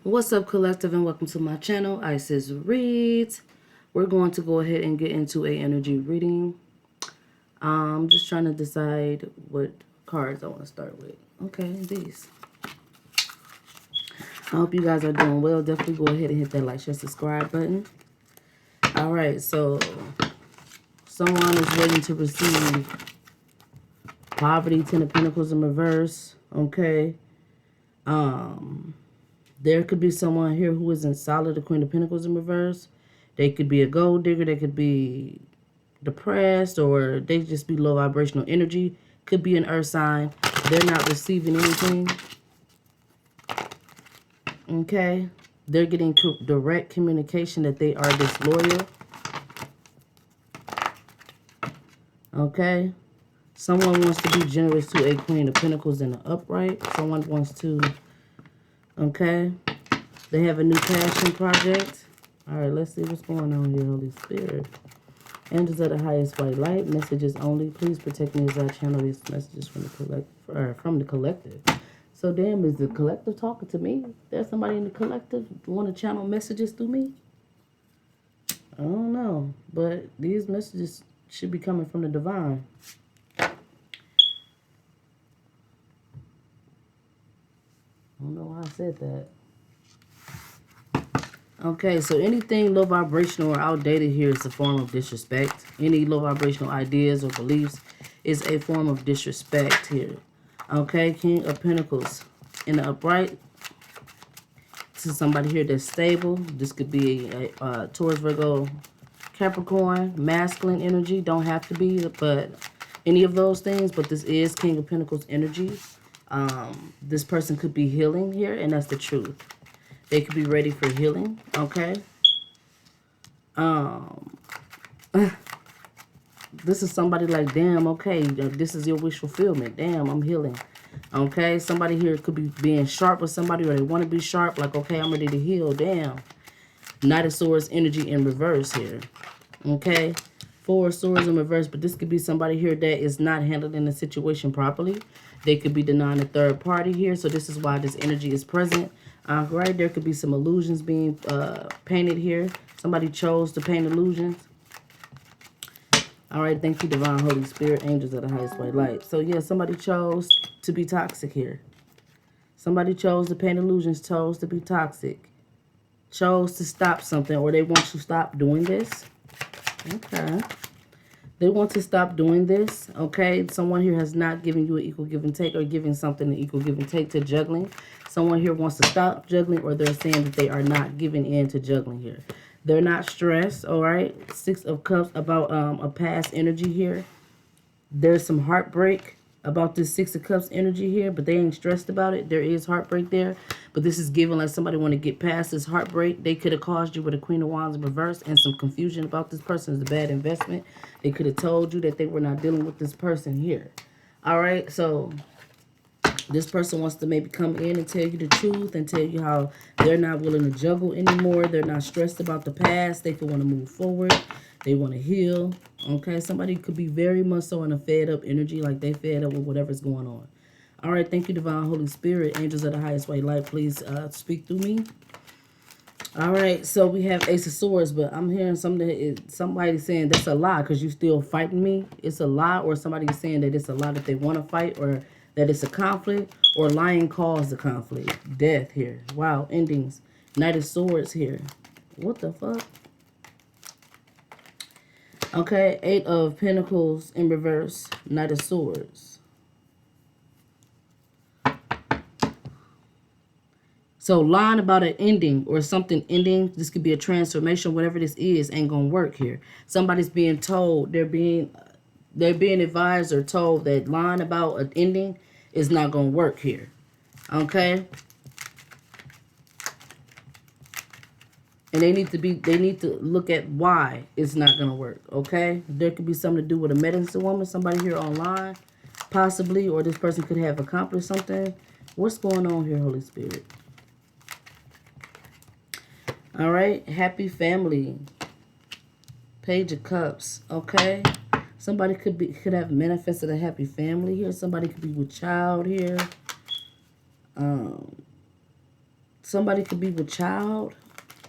What's up, collective, and welcome to my channel, Isis Reads. We're going to go ahead and get into a energy reading. I'm just trying to decide what cards I want to start with. Okay, these. I hope you guys are doing well. Definitely go ahead and hit that like, share, subscribe button. All right, so someone is waiting to receive poverty, Ten of Pentacles in reverse. Okay. There could be someone here who isn't solid, the Queen of Pentacles in reverse. They could be a gold digger. They could be depressed, or they just be low vibrational energy. Could be an earth sign. They're not receiving anything. Okay. They're getting direct communication that they are disloyal. Okay. Someone wants to be generous to a Queen of Pentacles in the upright. Someone wants to, okay. They have a new passion project. All right, let's see what's going on here, Holy Spirit. Angels of the highest white light. Messages only. Please protect me as I channel these messages from the collective. So, damn, is the collective talking to me? There's somebody in the collective want to channel messages through me? I don't know, but these messages should be coming from the divine. I don't know why I said that. Okay, so anything low vibrational or outdated here is a form of disrespect. Any low vibrational ideas or beliefs is a form of disrespect here. Okay, King of Pentacles in the upright. This is somebody here that's stable. This could be a Taurus, Virgo, Capricorn, masculine energy. Don't have to be, but any of those things. But this is King of Pentacles energy. This person could be healing here, and that's the truth. They could be ready for healing, okay? This is somebody like, damn, okay, this is your wish fulfillment. Damn, I'm healing, okay? Somebody here could be being sharp with somebody, or they want to be sharp, like, okay, I'm ready to heal. Damn. Knight of Swords energy in reverse here, okay? Four of Swords in reverse, but this could be somebody here that is not handling the situation properly. They could be denying a third party here, so this is why this energy is present. Right, there could be some illusions being painted here. Somebody chose to paint illusions. All right, thank you, Divine Holy Spirit, Angels of the highest white light. So, yeah, somebody chose to be toxic here. Somebody chose to paint illusions, chose to be toxic. Chose to stop something, or they want to stop doing this. Okay. They want to stop doing this, okay? Someone here has not given you an equal give and take, or giving something an equal give and take to juggling. Someone here wants to stop juggling, or they're saying that they are not giving in to juggling here. They're not stressed, all right? Six of Cups about a past energy here. There's some heartbreak about this Six of Cups energy here, but they ain't stressed about it. There is heartbreak there, but this is given like somebody want to get past this heartbreak. They could have caused you with a Queen of Wands in reverse and some confusion about this person is a bad investment. They could have told you that they were not dealing with this person here. All right, so this person wants to maybe come in and tell you the truth and tell you how they're not willing to juggle anymore. They're not stressed about the past. They could want to move forward. They want to heal. Okay, somebody could be very much so in a fed up energy, like they fed up with whatever's going on. All right, thank you, Divine Holy Spirit. Angels of the highest white light, please speak through me. All right, so we have Ace of Swords, but I'm hearing somebody saying that's a lie because you still fighting me. It's a lie, or somebody is saying that it's a lie that they want to fight, or that it's a conflict, or lying caused the conflict. Death here. Wow, endings. Knight of Swords here. What the fuck? Okay, Eight of Pentacles in reverse. Knight of Swords. So lying about an ending or something ending, this could be a transformation, whatever this is, ain't gonna work here. Somebody's being told, they're being advised or told that lying about an ending is not gonna work here. Okay? And they need to look at why it's not gonna work. Okay? There could be something to do with a medicine woman, somebody here online, possibly, or this person could have accomplished something. What's going on here, Holy Spirit? All right, happy family. Page of Cups, okay? Somebody could have manifested a happy family here. Somebody could be with child here. Somebody could be with child.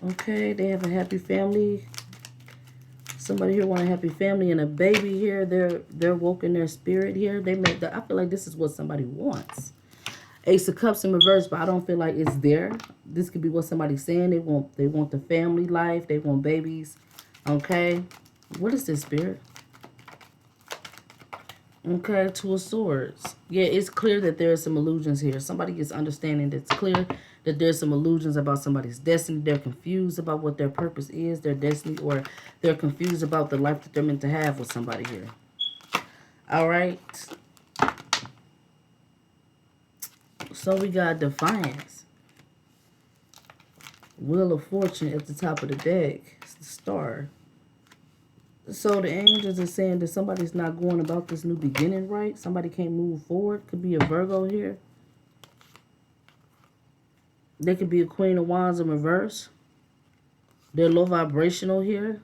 Okay, they have a happy family. Somebody here want a happy family and a baby here. They're woke in their spirit here. They make the. I feel like this is what somebody wants. Ace of Cups in reverse, but I don't feel like it's there. This could be what somebody's saying. They want the family life. They want babies. Okay. What is this, Spirit? Okay, Two of Swords. Yeah, it's clear that there are some illusions here. Somebody is understanding that it's clear that there's some illusions about somebody's destiny. They're confused about what their purpose is, their destiny, or they're confused about the life that they're meant to have with somebody here. All right. So we got Defiance. Wheel of Fortune at the top of the deck. It's the Star. So the angels are saying that somebody's not going about this new beginning right. Somebody can't move forward. Could be a Virgo here. They could be a Queen of Wands in reverse. They're low vibrational here.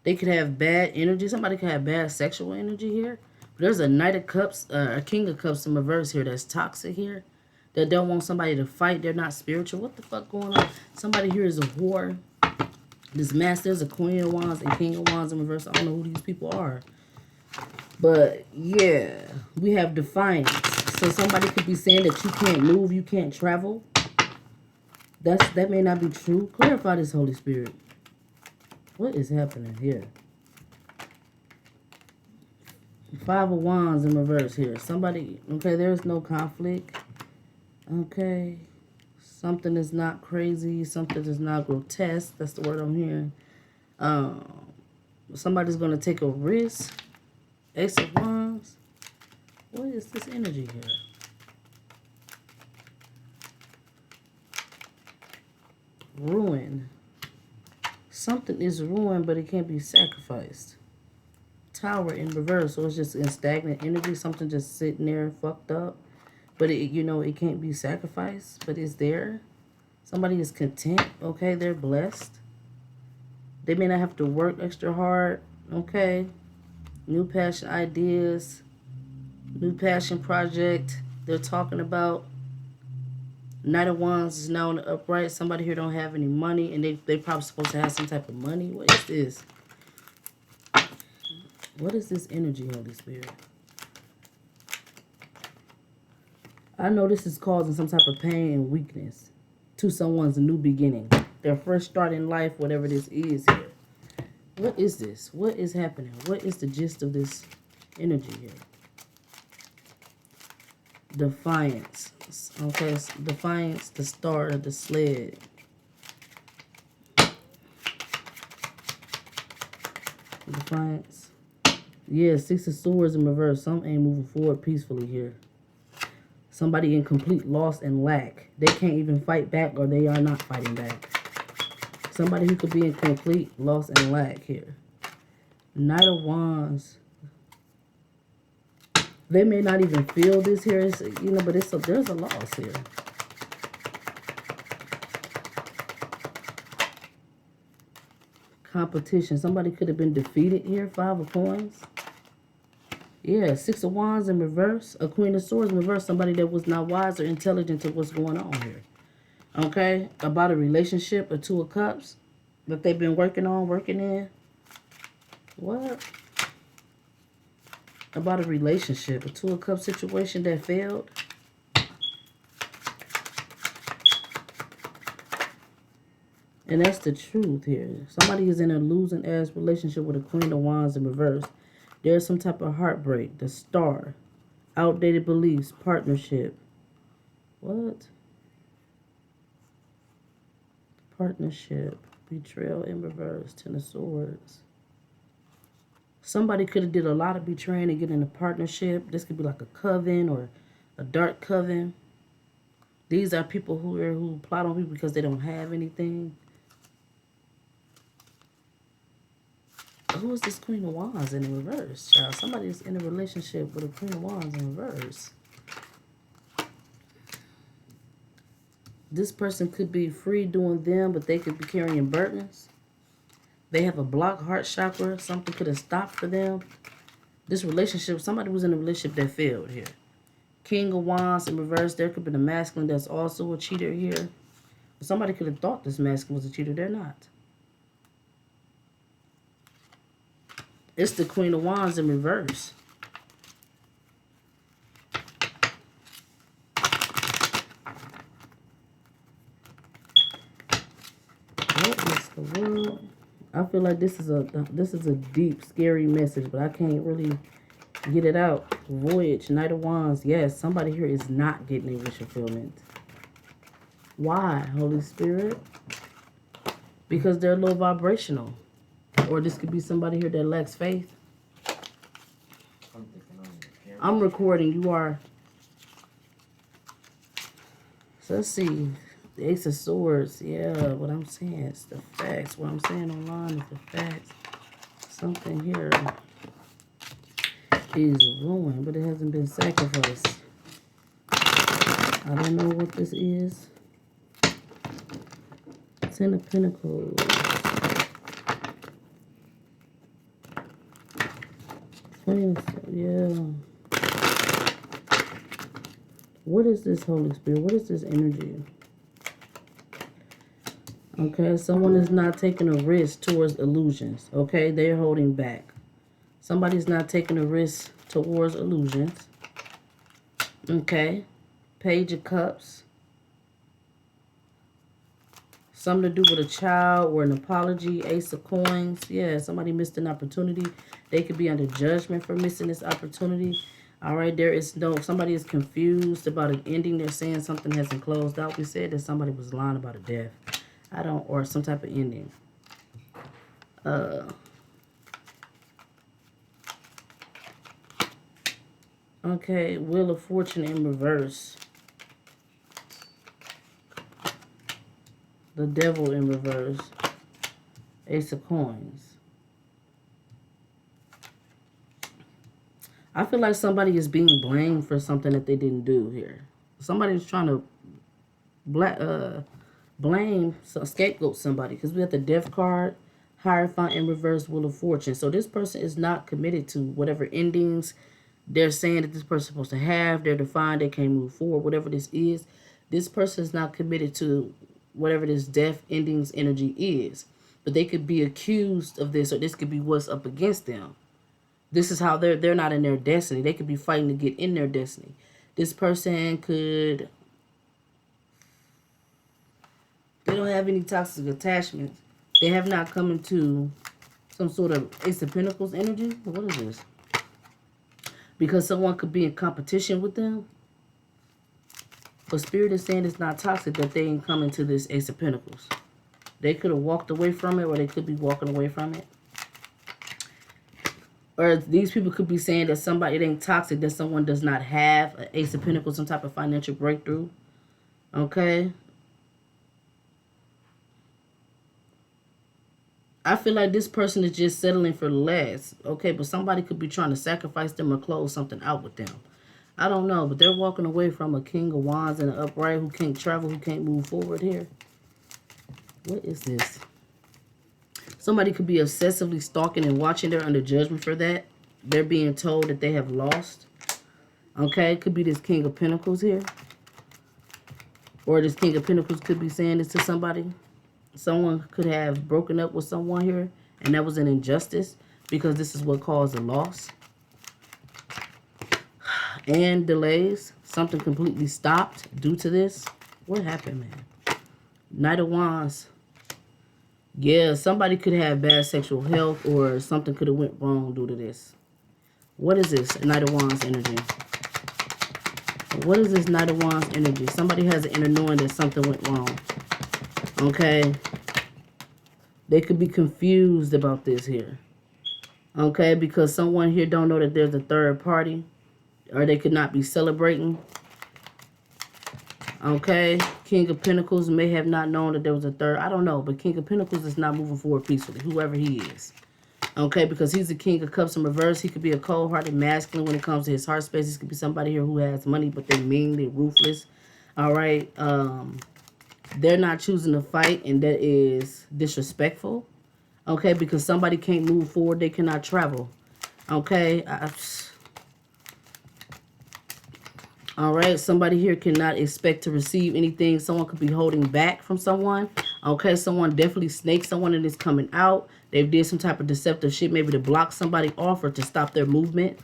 They could have bad energy. Somebody could have bad sexual energy here. There's a Knight of Cups, a King of Cups in reverse here that's toxic here. That don't want somebody to fight. They're not spiritual. What the fuck going on? Somebody here is a whore. This Master's a Queen of Wands and King of Wands in reverse. I don't know who these people are. But, yeah. We have Defiance. So somebody could be saying that you can't move, you can't travel. That may not be true. Clarify this, Holy Spirit. What is happening here? Five of Wands in reverse here. Somebody, okay, there's no conflict. Okay. Something is not crazy. Something is not grotesque. That's the word I'm hearing. Somebody's going to take a risk. Ace of Wands. What is this energy here? Ruin. Something is ruined, but it can't be sacrificed. Tower in reverse. So it's just in stagnant energy. Something just sitting there fucked up. But, it can't be sacrificed. But it's there. Somebody is content. Okay, they're blessed. They may not have to work extra hard. Okay. New passion ideas. New passion project they're talking about. Knight of Wands is now in the upright. Somebody here don't have any money. And they probably supposed to have some type of money. What is this? What is this energy, Holy Spirit? I know this is causing some type of pain and weakness to someone's new beginning. Their first start in life, whatever this is here. What is this? What is happening? What is the gist of this energy here? Defiance. Okay, Defiance, the Star of the Sled. Defiance. Yeah, Six of Swords in reverse. Some ain't moving forward peacefully here. Somebody in complete loss and lack. They can't even fight back, or they are not fighting back. Somebody who could be in complete loss and lack here. Knight of Wands. They may not even feel this here, but there's a loss here. Competition. Somebody could have been defeated here. Five of Coins. Yeah, Six of Wands in reverse. A Queen of Swords in reverse. Somebody that was not wise or intelligent to what's going on here. Okay? About a relationship, a Two of Cups that they've been working in. What? About a relationship, a Two of Cups situation that failed. And that's the truth here. Somebody is in a losing-ass relationship with a Queen of Wands in reverse. There's some type of heartbreak. The Star. Outdated beliefs. Partnership. What? Partnership. Betrayal in reverse. Ten of Swords. Somebody could have did a lot of betraying and get in a partnership. This could be like a coven or a dark coven. These are people who plot on people because they don't have anything. Who is this Queen of Wands in reverse, child? Somebody is in a relationship with a Queen of Wands in reverse. This person could be free doing them, but they could be carrying burdens. They have a blocked heart chakra. Something could have stopped for them. This relationship, somebody was in a relationship that failed here. King of Wands in reverse. There could be a masculine that's also a cheater here. Somebody could have thought this masculine was a cheater. They're not. It's the Queen of Wands in reverse. What is the world? I feel like this is a deep, scary message, but I can't really get it out. Voyage, Knight of Wands. Yes, somebody here is not getting a wish fulfillment. Why, Holy Spirit? Because they're low vibrational. Or this could be somebody here that lacks faith. I'm recording. You are. So let's see. The Ace of Swords. Yeah, what I'm saying is the facts. What I'm saying online is the facts. Something here is ruined, but it hasn't been sacrificed. I don't know what this is. Ten of Pentacles. Yeah. What is this, Holy Spirit? What is this energy? Okay, someone is not taking a risk towards illusions. Okay, they're holding back. Somebody's not taking a risk towards illusions. Okay, Page of Cups. Something to do with a child or an apology. Ace of Coins. Yeah, somebody missed an opportunity. They could be under judgment for missing this opportunity. All right, somebody is confused about an ending. They're saying something hasn't closed out. We said that somebody was lying about a death. Or some type of ending. Okay, Wheel of Fortune in reverse. The Devil in reverse. Ace of Coins. I feel like somebody is being blamed for something that they didn't do here. Somebody's trying to blame, scapegoat somebody. Because we have the Death card, Hierophant in reverse, Wheel of Fortune. So this person is not committed to whatever endings they're saying that this person's supposed to have. They're defined. They can't move forward. Whatever this is. This person is not committed to whatever this death endings energy is. But they could be accused of this, or this could be what's up against them. This is how they're not in their destiny. They could be fighting to get in their destiny. This person could... They don't have any toxic attachments. They have not come into some sort of Ace of Pentacles energy. What is this? Because someone could be in competition with them. But Spirit is saying it's not toxic, that they ain't coming to this Ace of Pentacles. They could have walked away from it, or they could be walking away from it. Or these people could be saying that it ain't toxic, that someone does not have an Ace of Pentacles, some type of financial breakthrough. Okay? I feel like this person is just settling for less. Okay, but somebody could be trying to sacrifice them or close something out with them. I don't know, but they're walking away from a King of Wands and an upright who can't travel, who can't move forward here. What is this? Somebody could be obsessively stalking and watching. They're under judgment for that. They're being told that they have lost. Okay, it could be this King of Pentacles here. Or this King of Pentacles could be saying this to somebody. Someone could have broken up with someone here, and that was an injustice because this is what caused the loss. And delays. Something completely stopped due to this. What happened, man? Knight of Wands. Yeah, somebody could have bad sexual health, or something could have went wrong due to this. What is this Knight of Wands energy? What is this Knight of Wands energy? Somebody has an inner knowing that something went wrong. Okay? They could be confused about this here. Okay? Because someone here don't know that there's a third party. Or they could not be celebrating. Okay? King of Pentacles may have not known that there was a third. I don't know. But King of Pentacles is not moving forward peacefully. Whoever he is. Okay? Because he's the King of Cups in reverse. He could be a cold-hearted masculine when it comes to his heart space. This could be somebody here who has money, but they're mean. They're ruthless. Alright? They're not choosing to fight, and that is disrespectful. Okay? Because somebody can't move forward. They cannot travel. Okay? All right, somebody here cannot expect to receive anything. Someone could be holding back from someone. Okay, someone definitely snaked someone and is coming out. They've did some type of deceptive shit, maybe to block somebody off or to stop their movement.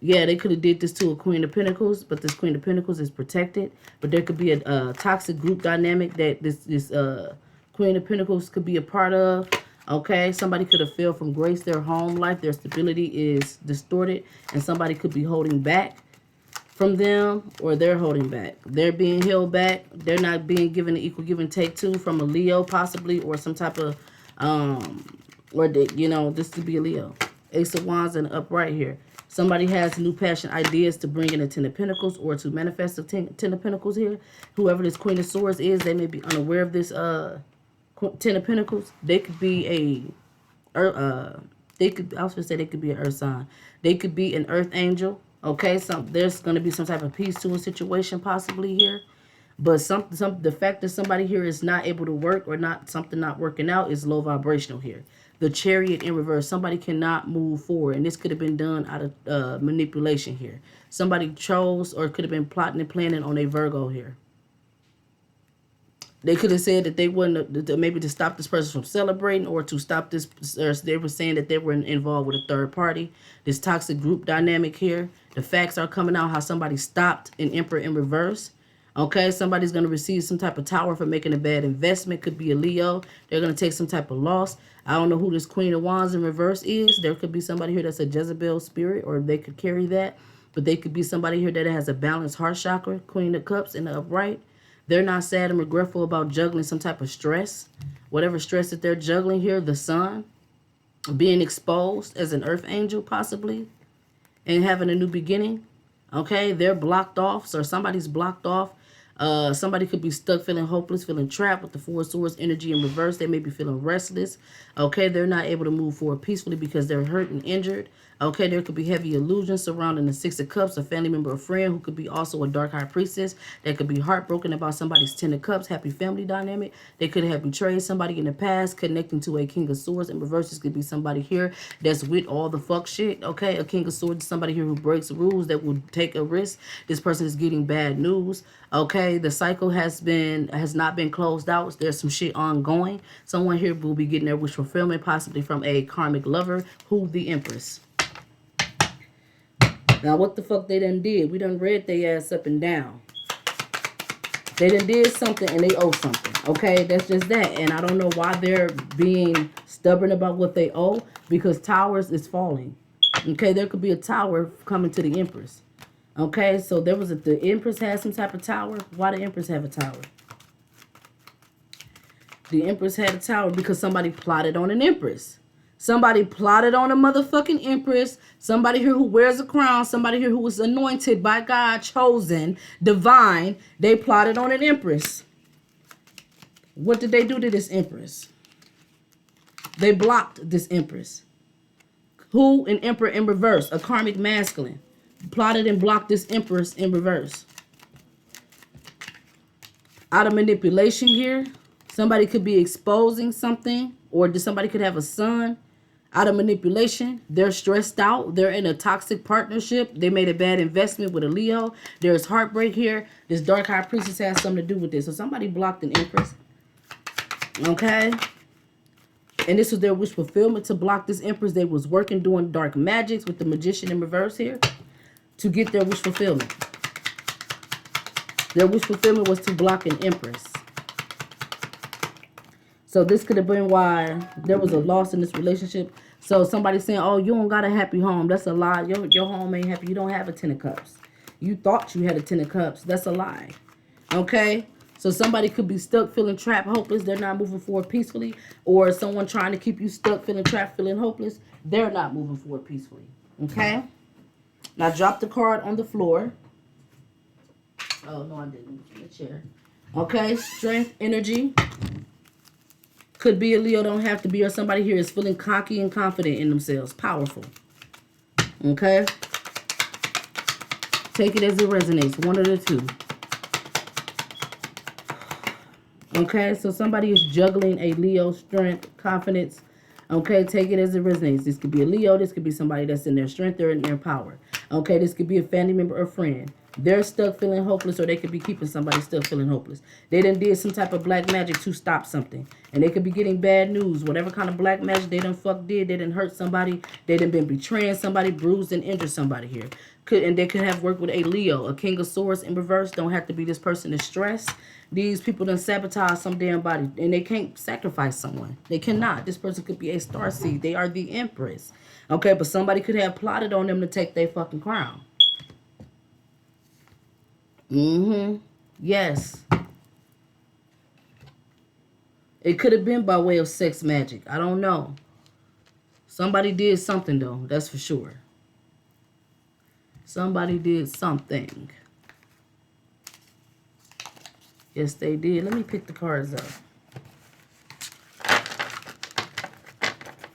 Yeah, they could have did this to a Queen of Pentacles, but this Queen of Pentacles is protected. But there could be a toxic group dynamic that this Queen of Pentacles could be a part of. Okay, somebody could have failed from grace. Their home life, their stability is distorted, and somebody could be holding back from them, or they're holding back. They're being held back. They're not being given an equal give and take to from a Leo possibly, or some type of or they, you know, this could be a Leo. Ace of Wands and upright here. Somebody has new passion ideas to bring in the Ten of Pentacles or to manifest the Ten of Pentacles here. Whoever this Queen of Swords is, they may be unaware of this Ten of Pentacles. They could be they could, I was gonna say they could be an earth sign. They could be an earth angel. Okay, there's gonna be some type of peace to a situation possibly here. But the fact that somebody here is not able to work or something not working out is low vibrational here. The Chariot in reverse. Somebody cannot move forward. And this could have been done out of manipulation here. Somebody chose or could have been plotting and planning on a Virgo here. They could have said that they wouldn't, maybe to stop this person from celebrating or to stop this, or they were saying that they were involved with a third party. This toxic group dynamic here. The facts are coming out how somebody stopped an Emperor in reverse. Okay, somebody's going to receive some type of tower for making a bad investment. Could be a Leo. They're going to take some type of loss. I don't know who this Queen of Wands in reverse is. There could be somebody here that's a Jezebel spirit, or they could carry that. But they could be somebody here that has a balanced heart chakra, Queen of Cups in the upright. They're not sad and regretful about juggling some type of stress. Whatever stress that they're juggling here, the sun, being exposed as an earth angel possibly, and having a new beginning. Okay, they're blocked off, so somebody's blocked off. Somebody could be stuck, feeling hopeless, feeling trapped with the Four of Swords energy in reverse. They may be feeling restless. Okay, they're not able to move forward peacefully because they're hurt and injured. Okay, there could be heavy illusions surrounding the Six of Cups, a family member or friend who could be also a dark high priestess. They could be heartbroken about somebody's Ten of Cups, happy family dynamic. They could have betrayed somebody in the past, connecting to a King of Swords. In reverse, this could be somebody here that's with all the fuck shit. Okay, a King of Swords is somebody here who breaks rules, that will take a risk. This person is getting bad news. Okay, the cycle has not been closed out. There's some shit ongoing. Someone here will be getting their wish fulfillment, possibly from a karmic lover, who the Empress. Now, what the fuck they done did? We done read their ass up and down. They done did something and they owe something. Okay, that's just that. And I don't know why they're being stubborn about what they owe, because towers is falling. Okay, there could be a tower coming to the Empress. Okay, so there was the Empress had some type of tower. Why the Empress have a tower? The Empress had a tower because somebody plotted on an Empress. Somebody plotted on a motherfucking Empress. Somebody here who wears a crown. Somebody here who was anointed by God, chosen, divine. They plotted on an Empress. What did they do to this Empress? They blocked this Empress. Who? An Emperor in reverse. A karmic masculine. Plotted and blocked this Empress in reverse. Out of manipulation here. Somebody could be exposing something. Or somebody could have a son. Out of manipulation, they're stressed out. They're in a toxic partnership. They made a bad investment with a Leo. There's heartbreak here. This dark high priestess has something to do with this. So somebody blocked an Empress. Okay. And this was their wish fulfillment, to block this Empress. They was working doing dark magics with the Magician in reverse here to get their wish fulfillment. Their wish fulfillment was to block an Empress. So this could have been why there was a loss in this relationship. So somebody saying, oh, you don't got a happy home. That's a lie. Your home ain't happy. You don't have a Ten of Cups. You thought you had a Ten of Cups. That's a lie. Okay? So somebody could be stuck, feeling trapped, hopeless. They're not moving forward peacefully. Or someone trying to keep you stuck, feeling trapped, feeling hopeless. They're not moving forward peacefully. Okay? Now drop the card on the floor. Oh, no, I didn't. In the chair. Okay? Strength, energy. Could be a Leo, don't have to be, or somebody here is feeling cocky and confident in themselves. Powerful. Okay? Take it as it resonates. One of the two. Okay? So somebody is juggling a Leo, strength, confidence. Okay? Take it as it resonates. This could be a Leo. This could be somebody that's in their strength. They're in their power. Okay? This could be a family member or friend. They're stuck feeling hopeless, or they could be keeping somebody stuck feeling hopeless. They done did some type of black magic to stop something. And they could be getting bad news. Whatever kind of black magic they done did, they done hurt somebody. They done been betraying somebody, bruised and injured somebody here. And they could have worked with a Leo. A King of Swords in reverse. Don't have to be this person is stressed. These people done sabotage some damn body. And they can't sacrifice someone. They cannot. This person could be a starseed. They are the Empress. Okay, but somebody could have plotted on them to take their fucking crown. Yes. It could have been by way of sex magic. I don't know. Somebody did something, though. That's for sure. Somebody did something. Yes, they did. Let me pick the cards up.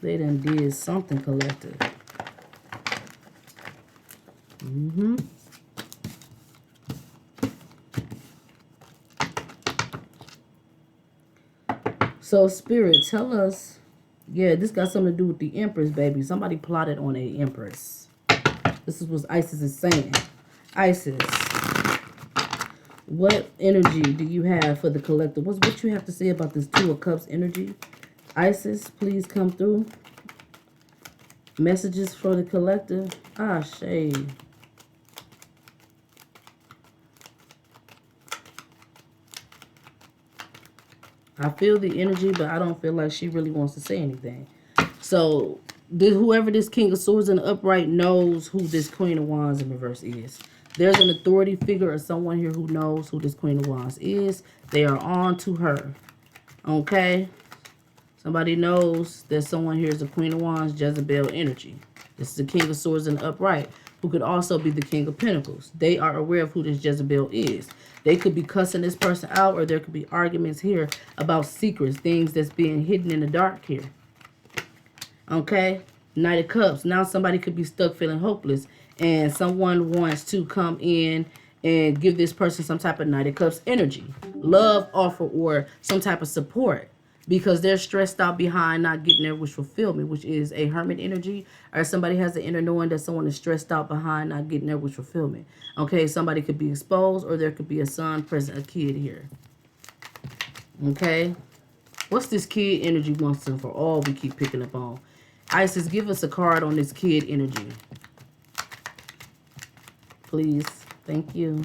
They done did something, collective. So, Spirit, tell us. Yeah, this got something to do with the Empress, baby. Somebody plotted on a Empress. This is what Isis is saying. Isis, what energy do you have for the collective? What you have to say about this Two of Cups energy? Isis, please come through. Messages for the collective. Ah, shade. I feel the energy, but I don't feel like she really wants to say anything. So, whoever this King of Swords in the upright knows who this Queen of Wands in reverse is. There's an authority figure or someone here who knows who this Queen of Wands is. They are on to her. Okay? Somebody knows that someone here is a Queen of Wands, Jezebel energy. This is the King of Swords in the upright, who could also be the King of Pentacles. They are aware of who this Jezebel is. They could be cussing this person out, or there could be arguments here about secrets, things that's being hidden in the dark here. Okay? Knight of Cups. Now somebody could be stuck feeling hopeless, and someone wants to come in and give this person some type of Knight of Cups energy, love offer, or some type of support, because they're stressed out behind not getting their wish fulfillment, which is a hermit energy, or somebody has the inner knowing that someone is stressed out behind not getting their wish fulfillment. Okay, somebody could be exposed, or there could be a son present, a kid here. Okay, what's this kid energy wants to for all we keep picking up on? Isis, give us a card on this kid energy. Please, thank you.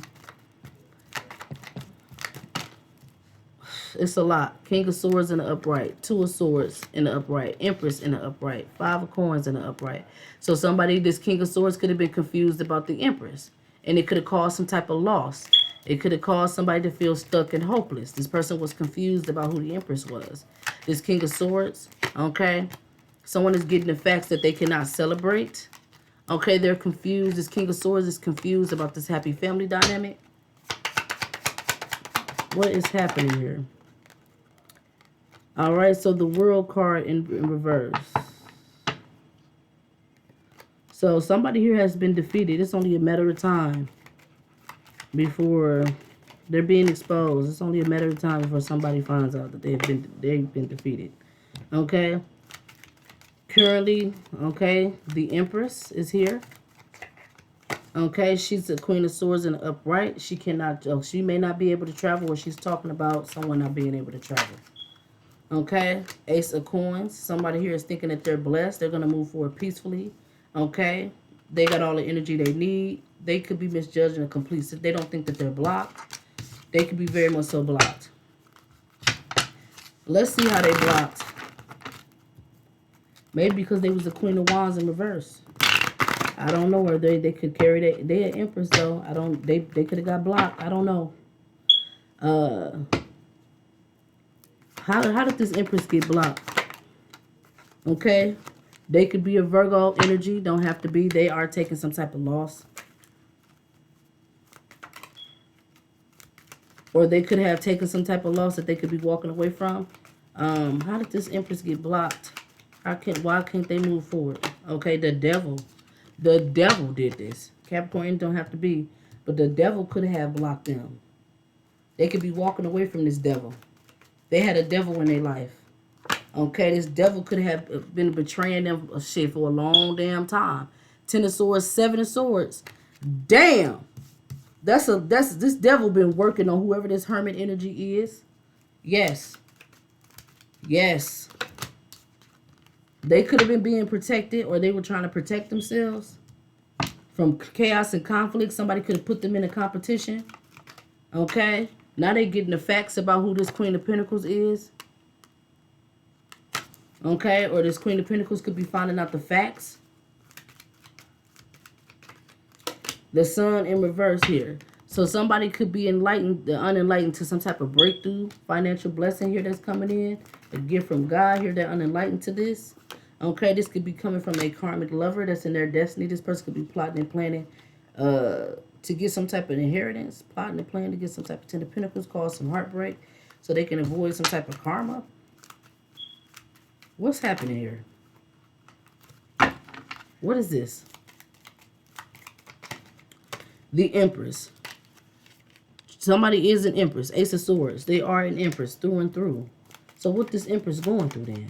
It's a lot. King of Swords in the upright. Two of Swords in the upright. Empress in the upright. Five of Coins in the upright. So somebody, this King of Swords could have been confused about the Empress. And it could have caused some type of loss. It could have caused somebody to feel stuck and hopeless. This person was confused about who the Empress was. This King of Swords, okay? Someone is getting the facts that they cannot celebrate. Okay, they're confused. This King of Swords is confused about this happy family dynamic. What is happening here? All right, so the World card in reverse. So somebody here has been defeated. It's only a matter of time before they're being exposed. It's only a matter of time before somebody finds out that they've been defeated. Okay. Currently, okay, the Empress is here. Okay, she's the Queen of Swords in the upright. She cannot. She may not be able to travel, or she's talking about someone not being able to travel. Okay, Ace of Coins. Somebody here is thinking that they're blessed. They're going to move forward peacefully. Okay, they got all the energy they need. They could be misjudging a complete. They don't think that they're blocked. They could be very much so blocked. Let's see how they blocked. Maybe because they was the Queen of Wands in reverse. I don't know, or they could carry that. They an Empress though. I don't. They could have got blocked. I don't know. How did this Empress get blocked? Okay, they could be a Virgo energy. Don't have to be. They are taking some type of loss, or they could have taken some type of loss that they could be walking away from. How did this Empress get blocked? Why can't they move forward? Okay, the devil did this. Capricorn don't have to be, but the devil could have blocked them. They could be walking away from this devil. They had a devil in their life. Okay, this devil could have been betraying them shit for a long damn time. 10 of Swords, 7 of Swords. Damn. This devil been working on whoever this hermit energy is. Yes. Yes. They could have been being protected, or they were trying to protect themselves from chaos and conflict. Somebody could have put them in a competition. Okay? Now they getting the facts about who this Queen of Pentacles is. Okay? Or this Queen of Pentacles could be finding out the facts. The Sun in reverse here. So somebody could be enlightened, the unenlightened, to some type of breakthrough, financial blessing here that's coming in. A gift from God here. They're unenlightened to this. Okay, this could be coming from a karmic lover that's in their destiny. This person could be plotting and planning to get some type of inheritance. Plotting and planning to get some type of Ten of Pentacles, cause some heartbreak so they can avoid some type of karma. What's happening here? What is this? The Empress. Somebody is an Empress. Ace of Swords. They are an Empress through and through. So what this Empress going through then?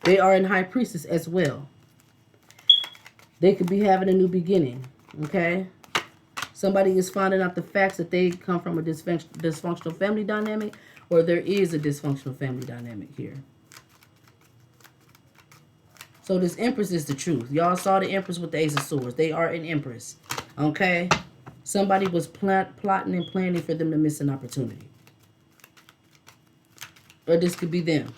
They are in High Priestess as well. They could be having a new beginning. Okay? Somebody is finding out the facts that they come from a dysfunctional family dynamic, or there is a dysfunctional family dynamic here. So this Empress is the truth. Y'all saw the Empress with the Ace of Swords. They are an Empress. Okay? Somebody was plotting and planning for them to miss an opportunity. Or this could be them.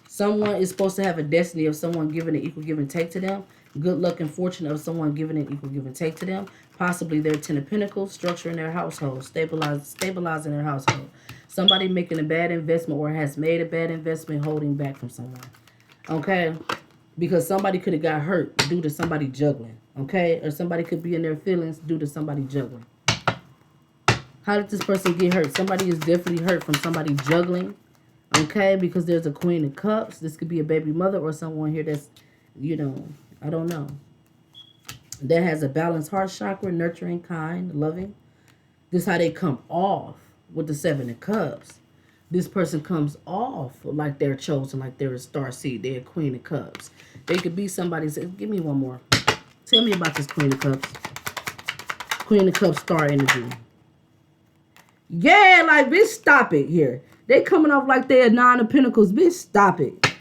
Someone is supposed to have a destiny of someone giving an equal give and take to them. Good luck and fortune of someone giving an equal give and take to them. Possibly their Ten of Pentacles, structuring their household, stabilizing their household. Somebody making a bad investment or has made a bad investment, holding back from someone. Okay? Because somebody could have got hurt due to somebody juggling. Okay? Or somebody could be in their feelings due to somebody juggling. How did this person get hurt? Somebody is definitely hurt from somebody juggling. Okay? Because there's a Queen of Cups. This could be a baby mother or someone here that's, you know, I don't know. That has a balanced heart chakra, nurturing, kind, loving. This is how they come off with the Seven of Cups. This person comes off like they're chosen, like they're a star seed. They're a Queen of Cups. They could be somebody. Give me one more. Tell me about this Queen of Cups. Queen of Cups star energy. Yeah, like, bitch, stop it here. They coming off like they're Nine of Pentacles. Bitch, stop it.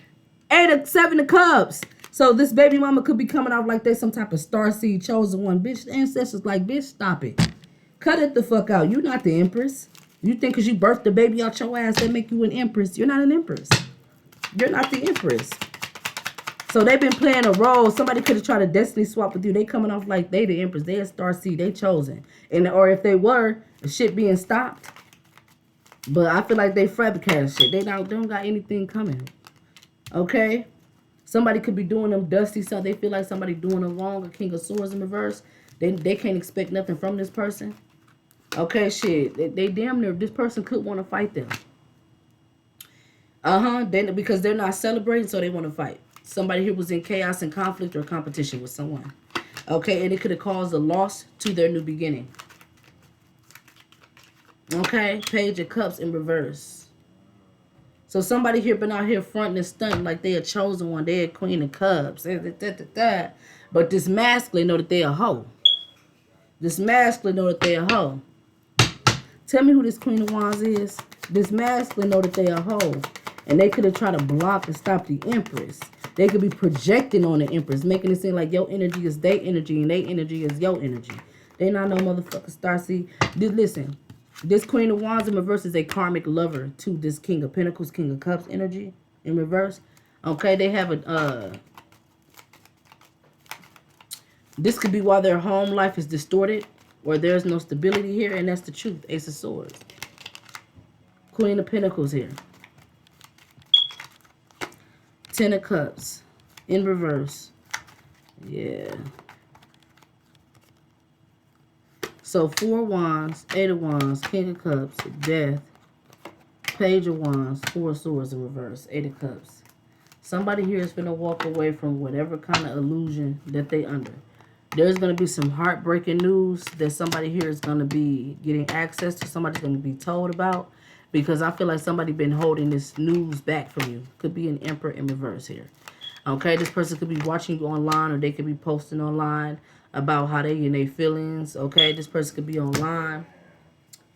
Seven of Cups. So this baby mama could be coming off like they're some type of star seed, chosen one. Bitch, ancestors like, bitch, stop it. Cut it the fuck out. You're not the Empress. You think because you birthed the baby out your ass, that make you an Empress. You're not an Empress. You're not the Empress. So they've been playing a role. Somebody could have tried to destiny swap with you. They coming off like they the Empress. They a star seed. They chosen. And or if they were, the shit being stopped. But I feel like they fabricated shit. They don't got anything coming. Okay? Somebody could be doing them dusty stuff. They feel like somebody doing them wrong. A King of Swords in reverse. They can't expect nothing from this person. Okay, shit. They damn near, this person could want to fight them. Because they're not celebrating, so they want to fight. Somebody here was in chaos and conflict or competition with someone. Okay, and it could have caused a loss to their new beginning. Okay, Page of Cups in reverse. So somebody here been out here fronting and stunting like they a chosen one. They a Queen of Cups. But this masculine know that they a hoe. This masculine know that they a hoe. Tell me who this Queen of Wands is. This masculine know that they a hoe. And they could have tried to block and stop the Empress. They could be projecting on the Empress, making it seem like your energy is their energy and their energy is your energy. They not no motherfucking starseed. Listen, this Queen of Wands in reverse is a karmic lover to this King of Pentacles, King of Cups energy in reverse. Okay, they have a... this could be why their home life is distorted or there's no stability here, and that's the truth. Ace of Swords. Queen of Pentacles here. Ten of Cups in reverse. Yeah. So 4 Wands, 8 of Wands, King of Cups, Death, Page of Wands, 4 Swords in reverse, 8 of Cups. Somebody here is going to walk away from whatever kind of illusion that they under. There's going to be some heartbreaking news that somebody here is going to be getting access to. Somebody's going to be told about. Because I feel like somebody been holding this news back from you. Could be an Emperor in reverse here. Okay, this person could be watching you online or they could be posting online about how they in their feelings. Okay, this person could be online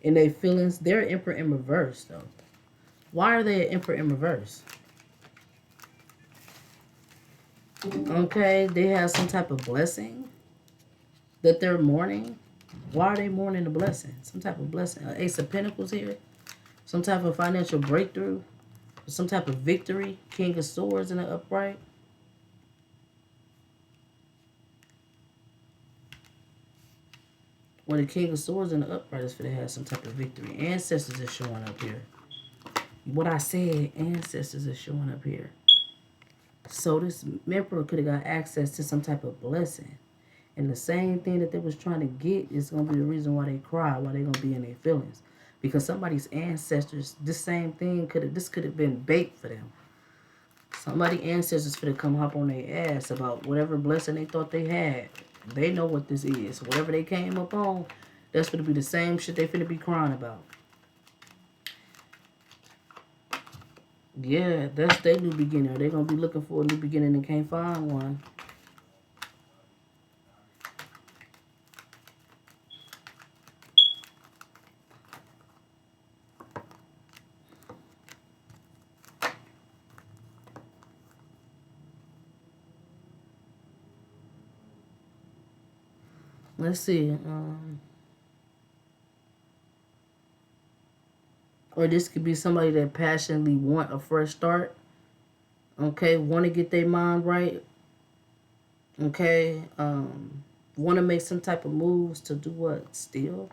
in their feelings. They're Emperor in reverse though. Why are they an Emperor in reverse? Okay, they have some type of blessing that they're mourning. Why are they mourning the blessing? Some type of blessing. Ace of Pentacles here. Some type of financial breakthrough. Some type of victory. King of Swords in the upright. When the King of Swords in the upright is for to have some type of victory. Ancestors are showing up here. What I said, ancestors are showing up here. So this emperor could have got access to some type of blessing. And the same thing that they was trying to get is going to be the reason why they cry, why they going to be in their feelings. Because somebody's ancestors, this same thing could have been bait for them. Somebody's ancestors could have come hop on their ass about whatever blessing they thought they had. They know what this is. Whatever they came up on, that's going to be the same shit they finna be crying about. Yeah, that's their new beginning. They're going to be looking for a new beginning and can't find one. Let's see. Or this could be somebody that passionately want a fresh start. Okay, want to get their mind right. Okay, want to make some type of moves to do what? Steal.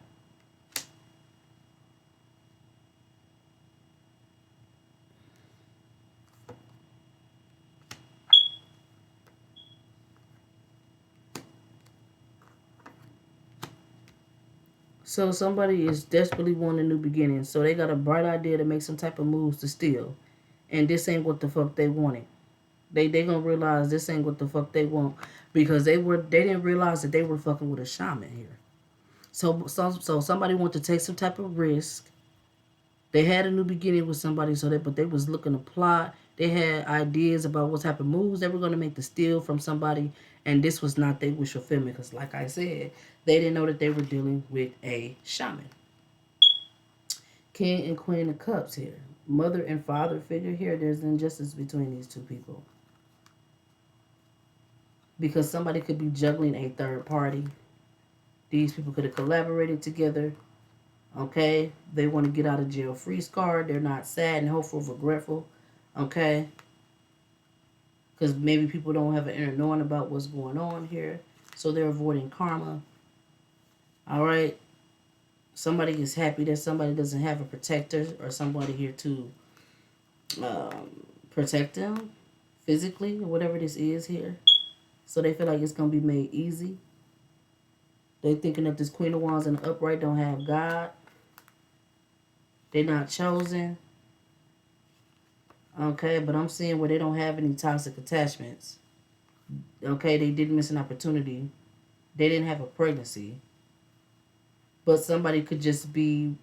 So somebody is desperately wanting a new beginning. So they got a bright idea to make some type of moves to steal. And this ain't what the fuck they wanted. They gonna realize this ain't what the fuck they want. Because they didn't realize that they were fucking with a shaman here. So somebody want to take some type of risk. They had a new beginning with somebody, but they was looking to plot. They had ideas about what type of moves they were going to make to steal from somebody, and this was not their wish fulfillment. Because, like I said, they didn't know that they were dealing with a shaman. King and Queen of Cups here, mother and father figure here. There's injustice between these two people because somebody could be juggling a third party. These people could have collaborated together. Okay, they want to get out of jail free scarred. They're not sad and hopeful, regretful. Okay, because maybe people don't have an inner knowing about what's going on here, so they're avoiding karma. All right, somebody is happy that somebody doesn't have a protector or somebody here to protect them physically or whatever this is here. So they feel like it's gonna be made easy. They thinking that this Queen of Wands in the upright don't have God. They're not chosen. Okay, but I'm seeing where they don't have any toxic attachments. Okay, they didn't miss an opportunity. They didn't have a pregnancy. But somebody could just be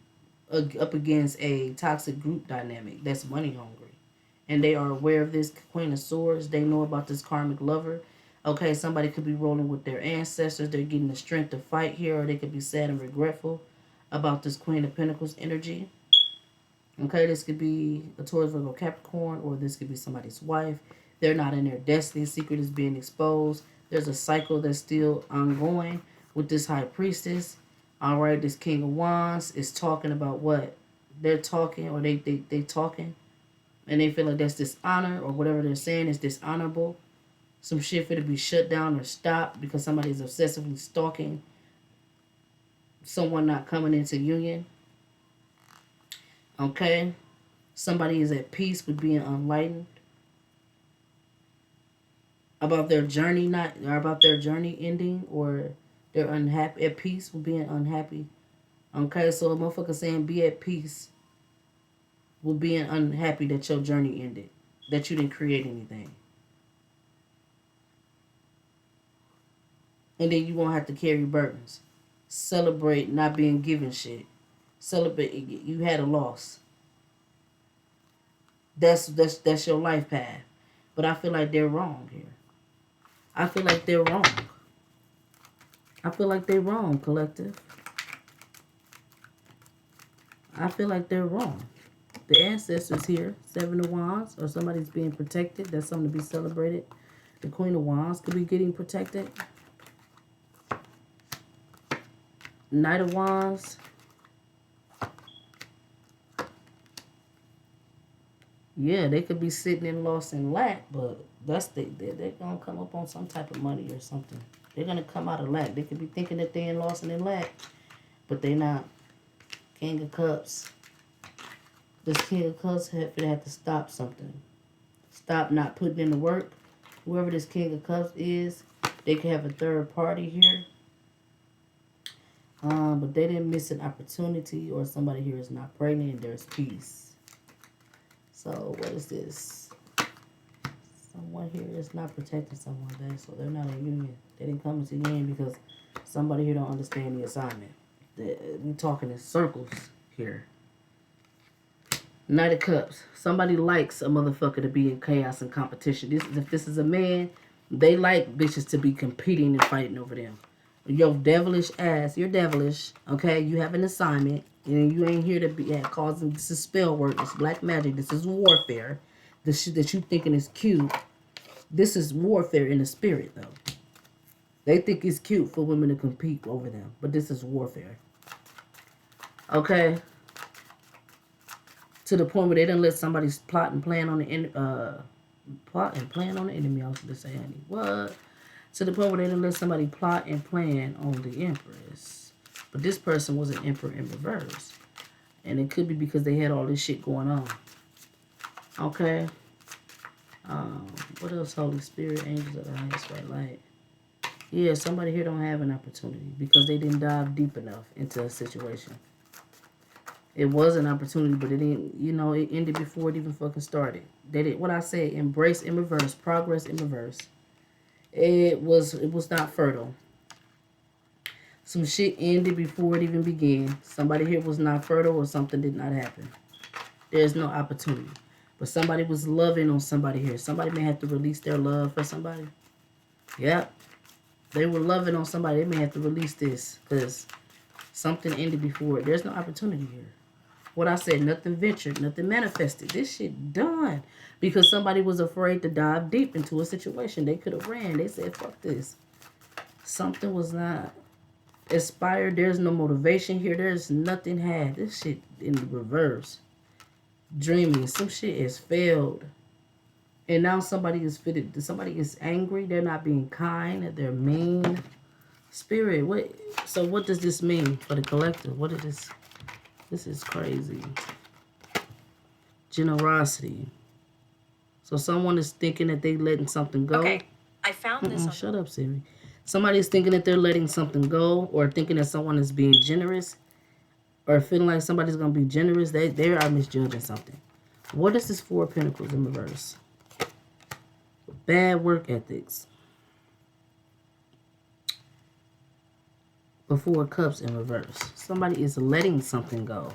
up against a toxic group dynamic that's money hungry. And they are aware of this Queen of Swords. They know about this karmic lover. Okay, somebody could be rolling with their ancestors. They're getting the strength to fight here. Or they could be sad and regretful about this Queen of Pentacles energy. Okay, this could be a Taurus, Virgo, Capricorn, or this could be somebody's wife. They're not in their destiny. Secret is being exposed. There's a cycle that's still ongoing with this High Priestess. All right, this King of Wands is talking about what? They're talking, or they talking, and they feel like that's dishonor, or whatever they're saying is dishonorable. Some shit for to be shut down or stopped because somebody is obsessively stalking someone not coming into union. Okay? Somebody is at peace with being enlightened about their journey ending, or they're unhappy at peace with being unhappy. Okay, so a motherfucker saying be at peace with being unhappy that your journey ended, that you didn't create anything. And then you won't have to carry burdens. Celebrate not being given shit. Celebrate you had a loss. That's your life path. But I feel like they're wrong here. I feel like they're wrong. I feel like they're wrong, collective. I feel like they're wrong. The ancestors here, Seven of Wands, or somebody's being protected. That's something to be celebrated. The Queen of Wands could be getting protected. Knight of Wands. Yeah, they could be sitting in loss and lack, but they're going to come up on some type of money or something. They're going to come out of lack. They could be thinking that they're in loss and in lack, but they're not. King of Cups. This King of Cups have to stop something. Stop not putting in the work. Whoever this King of Cups is, they could have a third party here. But they didn't miss an opportunity, or somebody here is not pregnant and there's peace. So what is this? Someone here is not protecting someone, so they're not in union. They didn't come into union because somebody here don't understand the assignment. We talking in circles here. Knight of Cups. Somebody likes a motherfucker to be in chaos and competition. If this is a man, they like bitches to be competing and fighting over them. Your devilish ass, you're devilish, okay? You have an assignment, and you ain't here to be causing. This is spell work. This is black magic. This is warfare. This shit that you thinking is cute. This is warfare in the spirit, though. They think it's cute for women to compete over them, but this is warfare. Okay? To the point where they didn't let somebody plot and plan on the enemy. Plot and plan on the enemy. I was going to say, honey. What? To the point where they didn't let somebody plot and plan on the Empress. But this person was an Emperor in reverse. And it could be because they had all this shit going on. Okay. What else? Holy Spirit, angels of the highest white light. Yeah, somebody here don't have an opportunity because they didn't dive deep enough into a situation. It was an opportunity, but it didn't, it ended before it even fucking started. They did what I said, embrace in reverse, progress in reverse. It was not fertile. Some shit ended before it even began. Somebody here was not fertile or something did not happen. There's no opportunity. But somebody was loving on somebody here. Somebody may have to release their love for somebody. Yep. They were loving on somebody. They may have to release this because something ended before it. There's no opportunity here. What I said, nothing ventured, nothing manifested. This shit done. Because somebody was afraid to dive deep into a situation. They could have ran. They said, fuck this. Something was not inspired. There's no motivation here. There's nothing had. This shit in the reverse. Dreaming. Some shit has failed. And now somebody is fitted. Somebody is angry. They're not being kind. They're mean. Spirit. What? So what does this mean for the collective? What is this? This is crazy. Generosity. So someone is thinking that they're letting something go. Okay, I found this. Shut up, Siri. Somebody is thinking that they're letting something go, or thinking that someone is being generous, or feeling like somebody's going to be generous. They are misjudging something. What is this Four of Pentacles in reverse? Bad work ethics. The Four of Cups in reverse. Somebody is letting something go.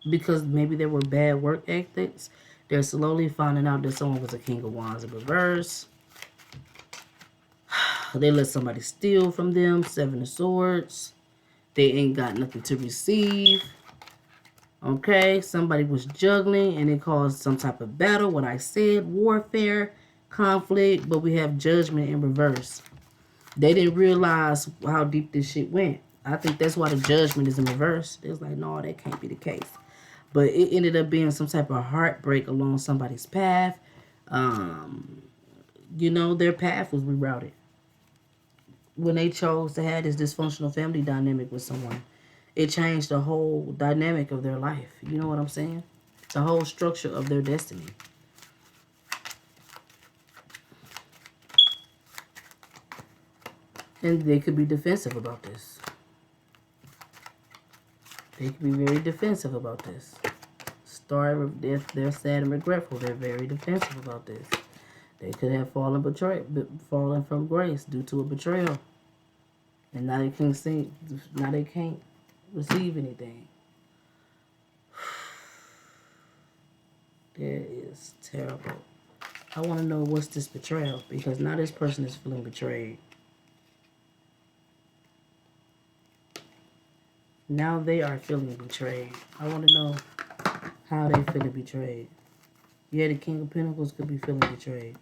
Because maybe there were bad work ethics. They're slowly finding out that someone was a King of Wands in reverse. They let somebody steal from them. Seven of Swords. They ain't got nothing to receive. Okay, somebody was juggling and it caused some type of battle. What I said, warfare, conflict, but we have judgment in reverse. They didn't realize how deep this shit went. I think that's why the judgment is in reverse. It was like, no, that can't be the case. But it ended up being some type of heartbreak along somebody's path. Their path was rerouted. When they chose to have this dysfunctional family dynamic with someone, it changed the whole dynamic of their life. You know what I'm saying? The whole structure of their destiny. And they could be defensive about this. They could be very defensive about this. They're sad and regretful. They're very defensive about this. They could have fallen from grace due to a betrayal. And now they can't see. Now they can't receive anything. That is terrible. I want to know what's this betrayal, because now this person is feeling betrayed. Now they are feeling betrayed. I want to know how they feeling betrayed. Yeah, the King of Pentacles could be feeling betrayed.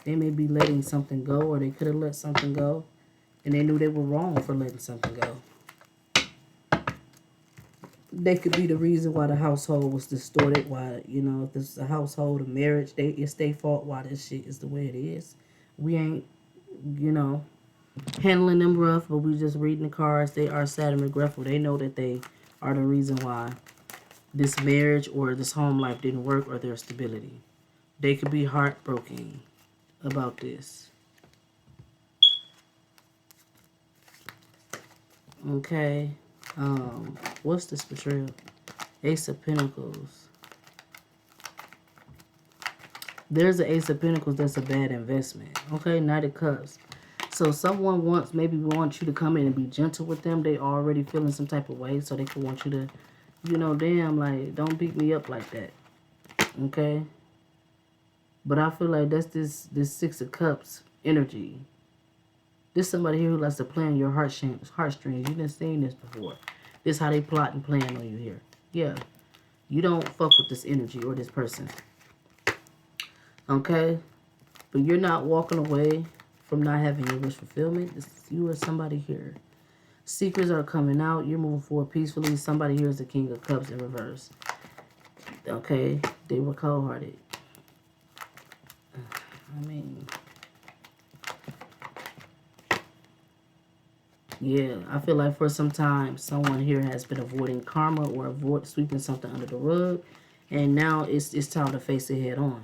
They may be letting something go, or they could have let something go, and they knew they were wrong for letting something go. They could be the reason why the household was distorted, why, you know, if this is a household, a marriage, it's their fault why this shit is the way it is. We ain't, you know, handling them rough, but we just reading the cards. They are sad and regretful. They know that they are the reason why this marriage or this home life didn't work, or their stability. They could be heartbroken about this. Okay. What's this betrayal? Ace of Pentacles. There's an Ace of Pentacles that's a bad investment. Okay, Knight of Cups. So someone maybe wants you to come in and be gentle with them. They already feeling some type of way, so they could want you to, you know, damn, like, don't beat me up like that. Okay? But I feel like that's this Six of Cups energy. This somebody here who likes to play on your heartstrings. You didn't seen this before. This how they plot and plan on you here. Yeah. You don't fuck with this energy or this person. Okay? But you're not walking away from not having your wish fulfillment. You or somebody here. Secrets are coming out. You're moving forward peacefully. Somebody here is the King of Cups in reverse. Okay? They were cold-hearted. I mean... yeah, I feel like for some time, someone here has been avoiding karma or sweeping something under the rug. And now it's time to face it head on.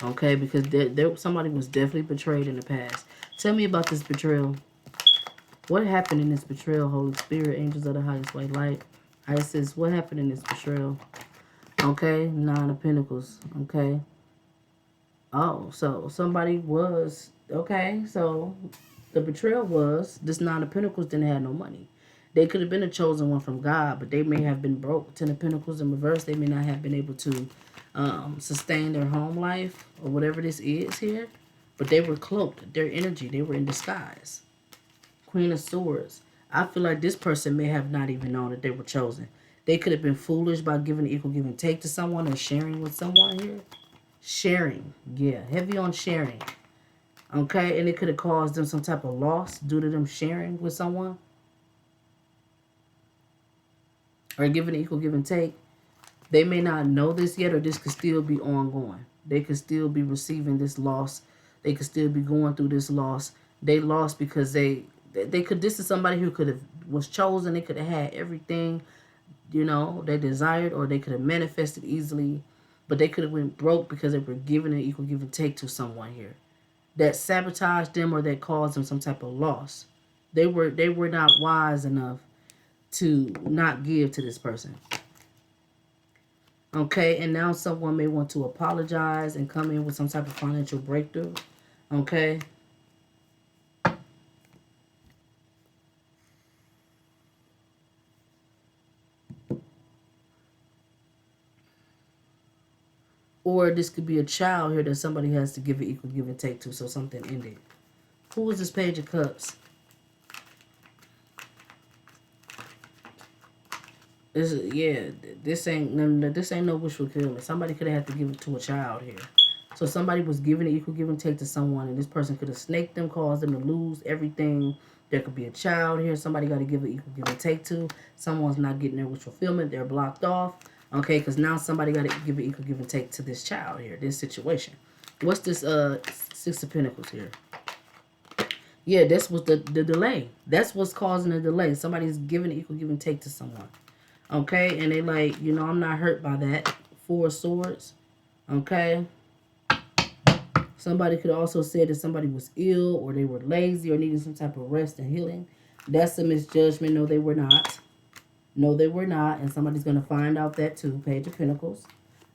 Okay, because somebody was definitely betrayed in the past. Tell me about this betrayal. What happened in this betrayal, Holy Spirit, angels of the highest white light? Isis, what happened in this betrayal? Okay, Nine of Pentacles. Okay. Oh, so somebody was... okay, so... the betrayal was this Nine of Pentacles didn't have no money. They could have been a chosen one from God, but they may have been broke. Ten of Pentacles in reverse. They may not have been able to sustain their home life or whatever this is here. But they were cloaked. Their energy, they were in disguise. Queen of Swords. I feel like this person may have not even known that they were chosen. They could have been foolish by giving equal give and take to someone or sharing with someone here. Sharing. Yeah, heavy on sharing. Okay, and it could have caused them some type of loss due to them sharing with someone. Or giving equal give and take. They may not know this yet, or this could still be ongoing. They could still be receiving this loss. They could still be going through this loss. They lost because they could... this is somebody who could have was chosen. They could have had everything, you know, they desired, or they could have manifested easily. But they could have went broke because they were giving an equal give and take to someone here that sabotaged them or that caused them some type of loss. They were not wise enough to not give to this person. Okay, and now someone may want to apologize and come in with some type of financial breakthrough. Okay. Or this could be a child here that somebody has to give an equal give and take to, so something ended. Who is this Page of Cups? This ain't no wish fulfillment. Somebody could have had to give it to a child here. So somebody was giving an equal give and take to someone, and this person could have snaked them, caused them to lose everything. There could be a child here. Somebody got to give an equal give and take to. Someone's not getting their wish fulfillment. They're blocked off. Okay, because now somebody got to give an equal give and take to this child here, this situation. What's this Six of Pentacles here? Yeah, this was the delay. That's what's causing the delay. Somebody's giving an equal give and take to someone. Okay, and they like, you know, I'm not hurt by that. Four of Swords. Okay. Somebody could also say that somebody was ill, or they were lazy, or needing some type of rest and healing. That's a misjudgment. No, they were not. No, they were not. And somebody's going to find out that too. Page of Pentacles.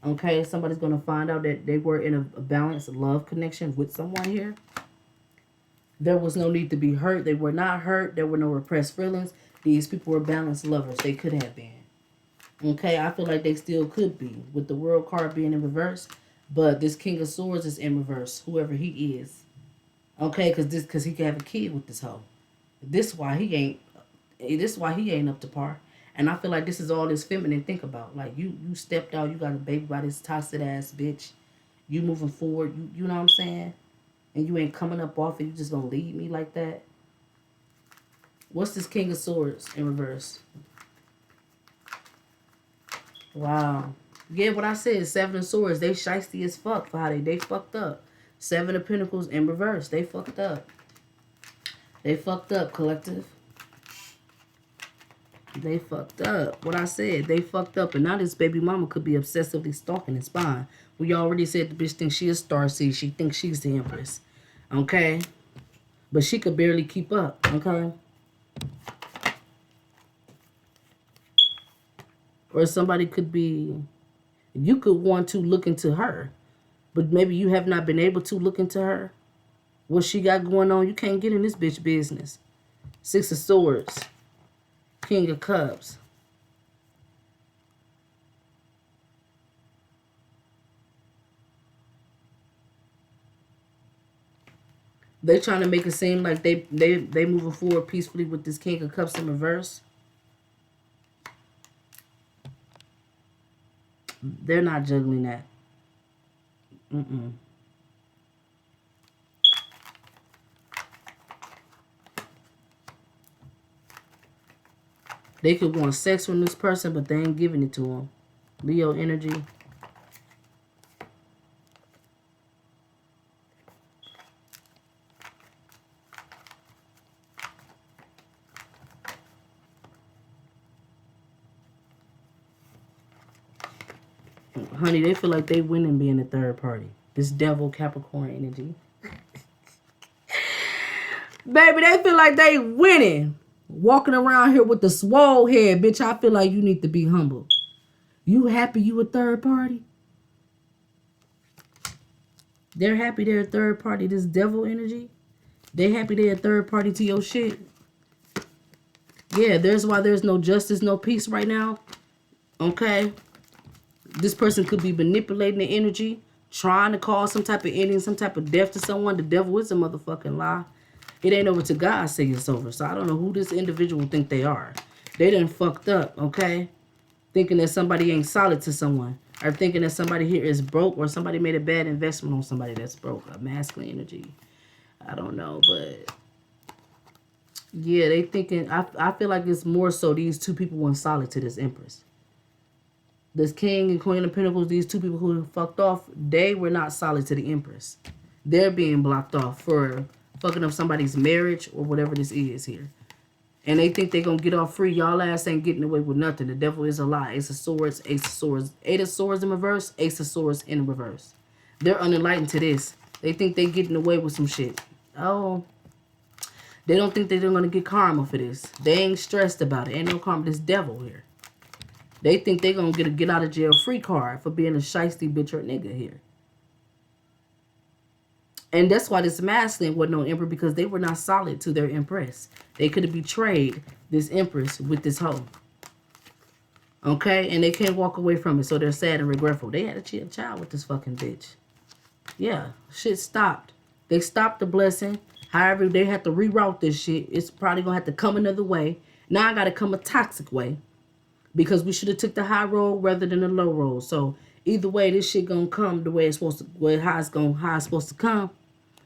Okay, somebody's going to find out that they were in a balanced love connection with someone here. There was no need to be hurt. They were not hurt. There were no repressed feelings. These people were balanced lovers. They could have been. Okay, I feel like they still could be with the world card being in reverse, but this King of Swords is in reverse. Whoever he is, okay, because he can have a kid with this hoe. This why he ain't. This why he ain't up to par. And I feel like this is all this feminine think about. Like you stepped out, you got a baby by this toxic ass bitch. You moving forward, you know what I'm saying? And you ain't coming up off it. You just gonna leave me like that. What's this King of Swords in reverse? Wow. Yeah, what I said, Seven of Swords, they shiesty as fuck for how they fucked up. Seven of Pentacles in reverse, they fucked up. They fucked up, collective. They fucked up. What I said, they fucked up. And now this baby mama could be obsessively stalking and spying. We already said the bitch thinks she is Starseed. She thinks she's the Empress. Okay? But she could barely keep up. Okay? Or somebody could be... You could want to look into her. But maybe you have not been able to look into her. What she got going on, you can't get in this bitch business. Six of Swords. King of Cups. They trying to make it seem like they moving forward peacefully with this King of Cups in reverse. They're not juggling that. They could want sex from this person, but they ain't giving it to them. Leo energy. Honey, they feel like they winning being the third party. This devil Capricorn energy. Baby, they feel like they winning. Walking around here with the swole head. Bitch, I feel like you need to be humble. You happy you a third party? They're happy they're a third party. This devil energy. They happy they're a third party to your shit. Yeah, there's why there's no justice, no peace right now. Okay? This person could be manipulating the energy, trying to cause some type of ending, some type of death to someone. The devil is a motherfucking lie. It ain't over to God say it's over. So I don't know who this individual think they are. They done fucked up, okay? Thinking that somebody ain't solid to someone. Or thinking that somebody here is broke, or somebody made a bad investment on somebody that's broke. A masculine energy. I don't know, but... Yeah, they thinking... I feel like it's more so these two people weren't solid to this Empress. This King and Queen of Pentacles, these two people who fucked off, they were not solid to the Empress. They're being blocked off for fucking up somebody's marriage or whatever this is here. And they think they're going to get off free. Y'all ass ain't getting away with nothing. The devil is a lie. Ace of Swords, Ace of Swords. Eight of Swords in reverse, Ace of Swords in reverse. They're unenlightened to this. They think they getting away with some shit. Oh. They don't think they're going to get karma for this. They ain't stressed about it. Ain't no karma. This devil here. They think they're going to get a get out of jail free card for being a shiesty bitch or nigga here. And that's why this masculine wasn't no emperor, because they were not solid to their empress. They could have betrayed this empress with this hoe. Okay? And they can't walk away from it, so they're sad and regretful. They had a child with this fucking bitch. Yeah. Shit stopped. They stopped the blessing. However, they had to reroute this shit. It's probably going to have to come another way. Now I got to come a toxic way. Because we should have took the high road rather than the low road. So either way, this shit gonna come the way it's supposed to, how it's supposed to come.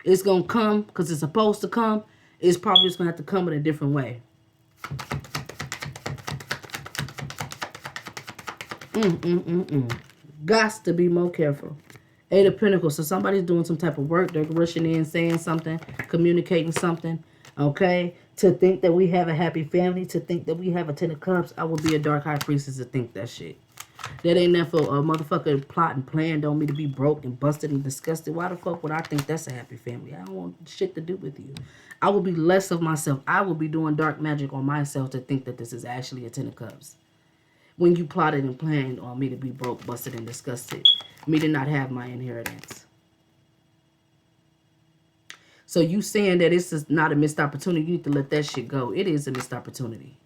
It's gonna come because it's supposed to come. It's probably just gonna have to come in a different way. Gots to be more careful. Eight of Pentacles. So somebody's doing some type of work. They're rushing in, saying something, communicating something. Okay? To think that we have a happy family, to think that we have a Ten of Cups, I would be a dark high priestess to think that shit. That ain't nothing for a motherfucker plot and planned on me to be broke and busted and disgusted. Why the fuck would I think that's a happy family? I don't want shit to do with you. I will be less of myself. I will be doing dark magic on myself to think that this is actually a Ten of Cups. When you plotted and planned on me to be broke, busted, and disgusted. Me to not have my inheritance. So you saying that this is not a missed opportunity, you need to let that shit go. It is a missed opportunity.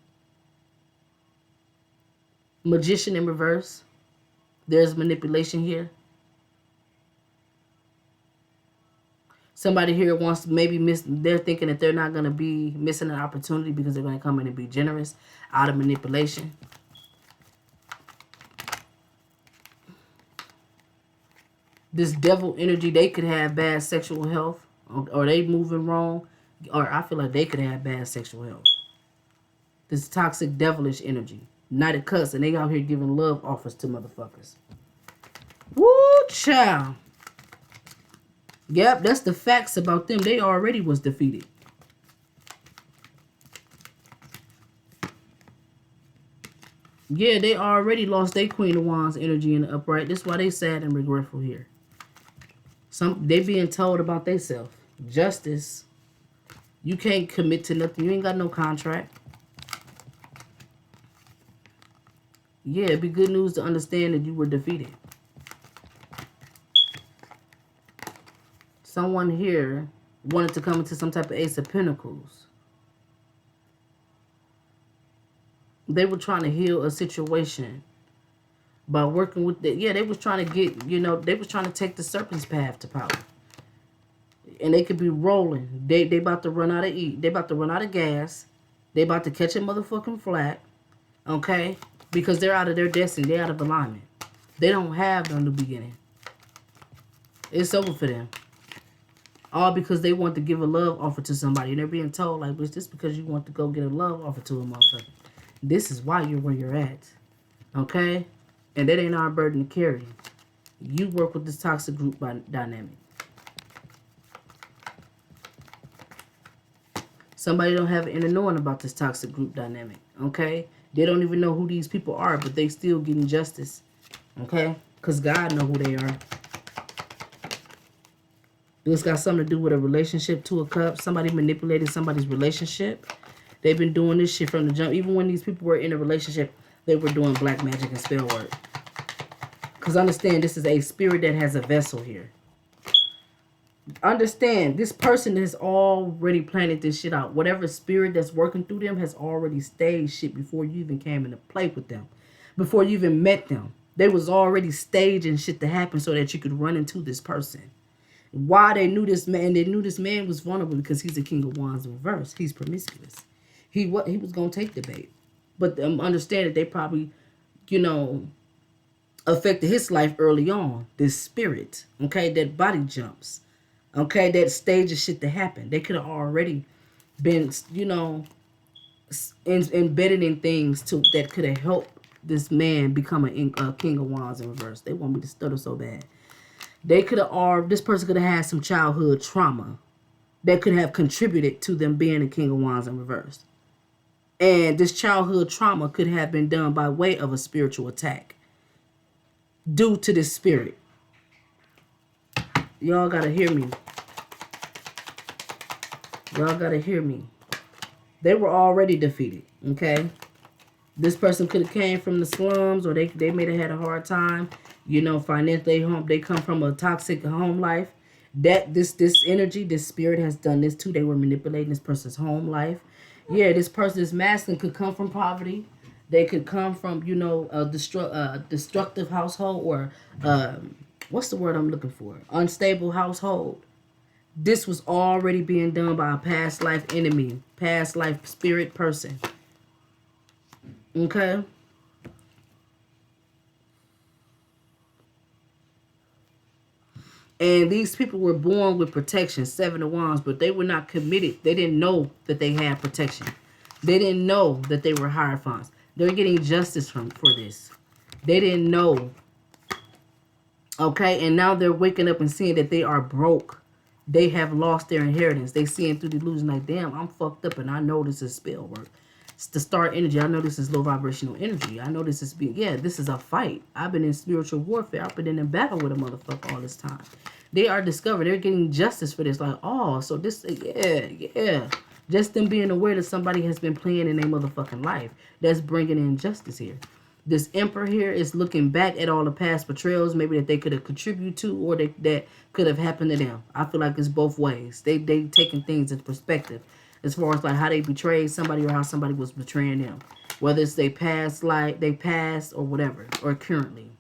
Magician in reverse. There's manipulation here. Somebody here wants to maybe miss, they're thinking that they're not going to be missing an opportunity because they're going to come in and be generous out of manipulation. This devil energy, they could have bad sexual health, or they moving wrong, or I feel like they could have bad sexual health. This toxic devilish energy. Not a cuss, and they out here giving love offers to motherfuckers. Woo, child. Yep, that's the facts about them. They already was defeated. Yeah, they already lost their Queen of Wands energy in the upright. That's why they sad and regretful here. They being told about themselves. Justice. You can't commit to nothing. You ain't got no contract. Yeah, it'd be good news to understand that you were defeated. Someone here wanted to come into some type of Ace of Pentacles. They were trying to heal a situation by working with the, yeah, they was trying to get, you know, they was trying to take the serpent's path to power. And they could be rolling. They about to run out of they about to run out of gas. They about to catch a motherfucking flat. Okay? Because they're out of their destiny. They're out of alignment. They don't have no new beginning. It's over for them. All because they want to give a love offer to somebody. And they're being told, like, it's just because you want to go get a love offer to a motherfucker. This is why you're where you're at. Okay? And that ain't our burden to carry. You work with this toxic group dynamic. Somebody don't have an inner knowing about this toxic group dynamic. Okay? They don't even know who these people are, but they still getting justice. Okay? Because God know who they are. This got something to do with a relationship, Two of Cups. Somebody manipulated somebody's relationship. They've been doing this shit from the jump. Even when these people were in a relationship, they were doing black magic and spell work. Because understand, this is a spirit that has a vessel here. Understand, this person has already planted this shit out. Whatever spirit that's working through them has already staged shit before you even came into play with them. Before you even met them. They was already staging shit to happen so that you could run into this person. Why they knew this man? They knew this man was vulnerable because he's a King of Wands in reverse. He's promiscuous. He was going to take the bait. But understand that they probably, you know, affected his life early on. This spirit, okay, that body jumps, okay, that stages shit to happen. They could have already been, you know, embedded in things that could have helped this man become a King of Wands in reverse. They want me to stutter so bad. They could have, this person could have had some childhood trauma that could have contributed to them being a King of Wands in reverse. And this childhood trauma could have been done by way of a spiritual attack due to this spirit. Y'all gotta hear me. Y'all gotta hear me. They were already defeated, okay? This person could have came from the slums, or they may have had a hard time, you know, financially. They come from a toxic home life. That this energy, this spirit has done this too. They were manipulating this person's home life. Yeah, this person's masculine could come from poverty. They could come from, you know, a destructive household, or what's the word I'm looking for? Unstable household. This was already being done by a past life enemy, past life spirit person. Okay? And these people were born with protection, Seven of Wands, but they were not committed. They didn't know that they had protection. They didn't know that they were hierophants. They're getting justice for this. They didn't know. Okay? And now they're waking up and seeing that they are broke. They have lost their inheritance. They seeing through the illusion like, damn, I'm fucked up and I know this is spell work. It's the star energy. I know this is low vibrational energy. I know this is this is a fight. I've been in spiritual warfare. I've been in a battle with a motherfucker all this time. They are discovered. They're getting justice for this. Like, oh, so this, yeah. Just them being aware that somebody has been playing in their motherfucking life. That's bringing in justice here. This emperor here is looking back at all the past betrayals, maybe that they could have contributed to, or that could have happened to them. I feel like it's both ways. They taking things into perspective as far as like how they betrayed somebody or how somebody was betraying them. Whether it's they past life, they past or whatever, or currently.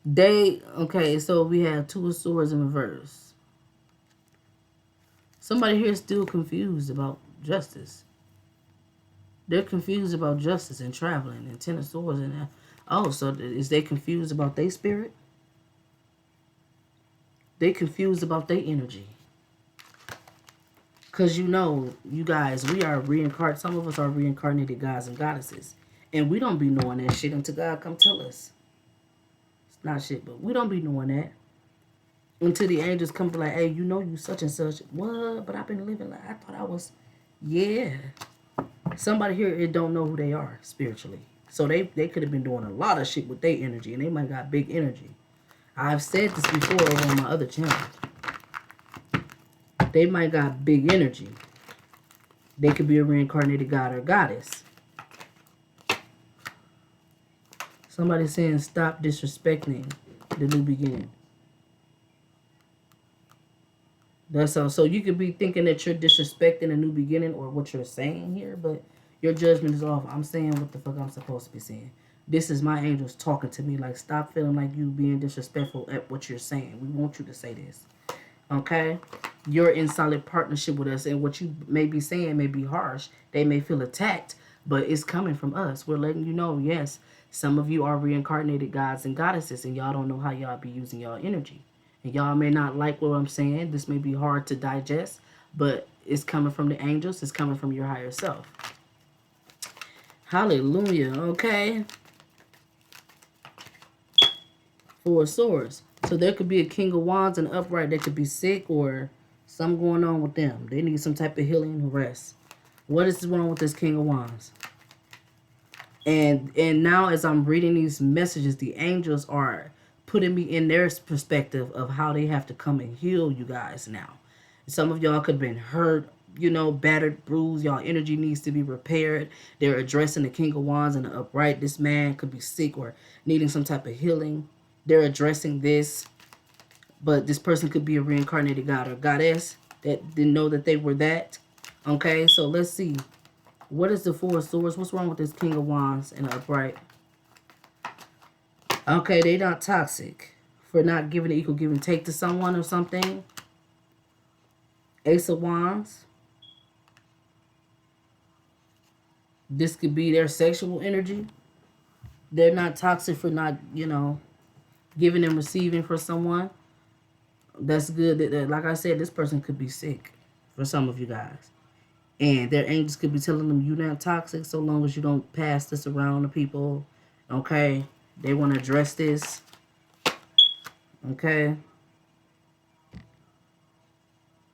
Okay, so we have Two of Swords in reverse. Somebody here is still confused about justice. They're confused about justice and traveling and Ten of Swords and that. Oh, so is they confused about their spirit? They confused about their energy. Because you know, you guys, we are reincarnated. Some of us are reincarnated gods and goddesses. And we don't be knowing that shit until God come tell us. It's not shit, but we don't be knowing that. Until the angels come to like, hey, you know you such and such. What? But I've been living like, I thought I was, yeah. Somebody here, it don't know who they are spiritually. So they could have been doing a lot of shit with their energy. And they might got big energy. I've said this before over on my other channel. They might got big energy. They could be a reincarnated god or goddess. Somebody saying stop disrespecting the new beginning. That's all. So you could be thinking that you're disrespecting a new beginning or what you're saying here, but your judgment is off. I'm saying what the fuck I'm supposed to be saying. This is my angels talking to me. Like, stop feeling like you being disrespectful at what you're saying. We want you to say this. Okay? You're in solid partnership with us, and what you may be saying may be harsh. They may feel attacked, but it's coming from us. We're letting you know, yes, some of you are reincarnated gods and goddesses, and y'all don't know how y'all be using y'all energy. And y'all may not like what I'm saying. This may be hard to digest, but it's coming from the angels. It's coming from your higher self. Hallelujah. Okay. Four of Swords. So there could be a King of Wands and upright that could be sick or something going on with them. They need some type of healing and rest. What is wrong with this King of Wands? And now as I'm reading these messages, the angels are putting me in their perspective of how they have to come and heal you guys now. Some of y'all could have been hurt, you know, battered, bruised. Y'all energy needs to be repaired. They're addressing the King of Wands and the upright. This man could be sick or needing some type of healing. They're addressing this. But this person could be a reincarnated god or goddess that didn't know that they were that. Okay, so let's see. What is the Four of Swords? What's wrong with this King of Wands and the upright? Okay, they're not toxic for not giving an equal give and take to someone or something. Ace of Wands. This could be their sexual energy. They're not toxic for not, you know, giving and receiving for someone. That's good. Like I said, this person could be sick for some of you guys. And their angels could be telling them you're not toxic so long as you don't pass this around to people. Okay? They want to address this. Okay?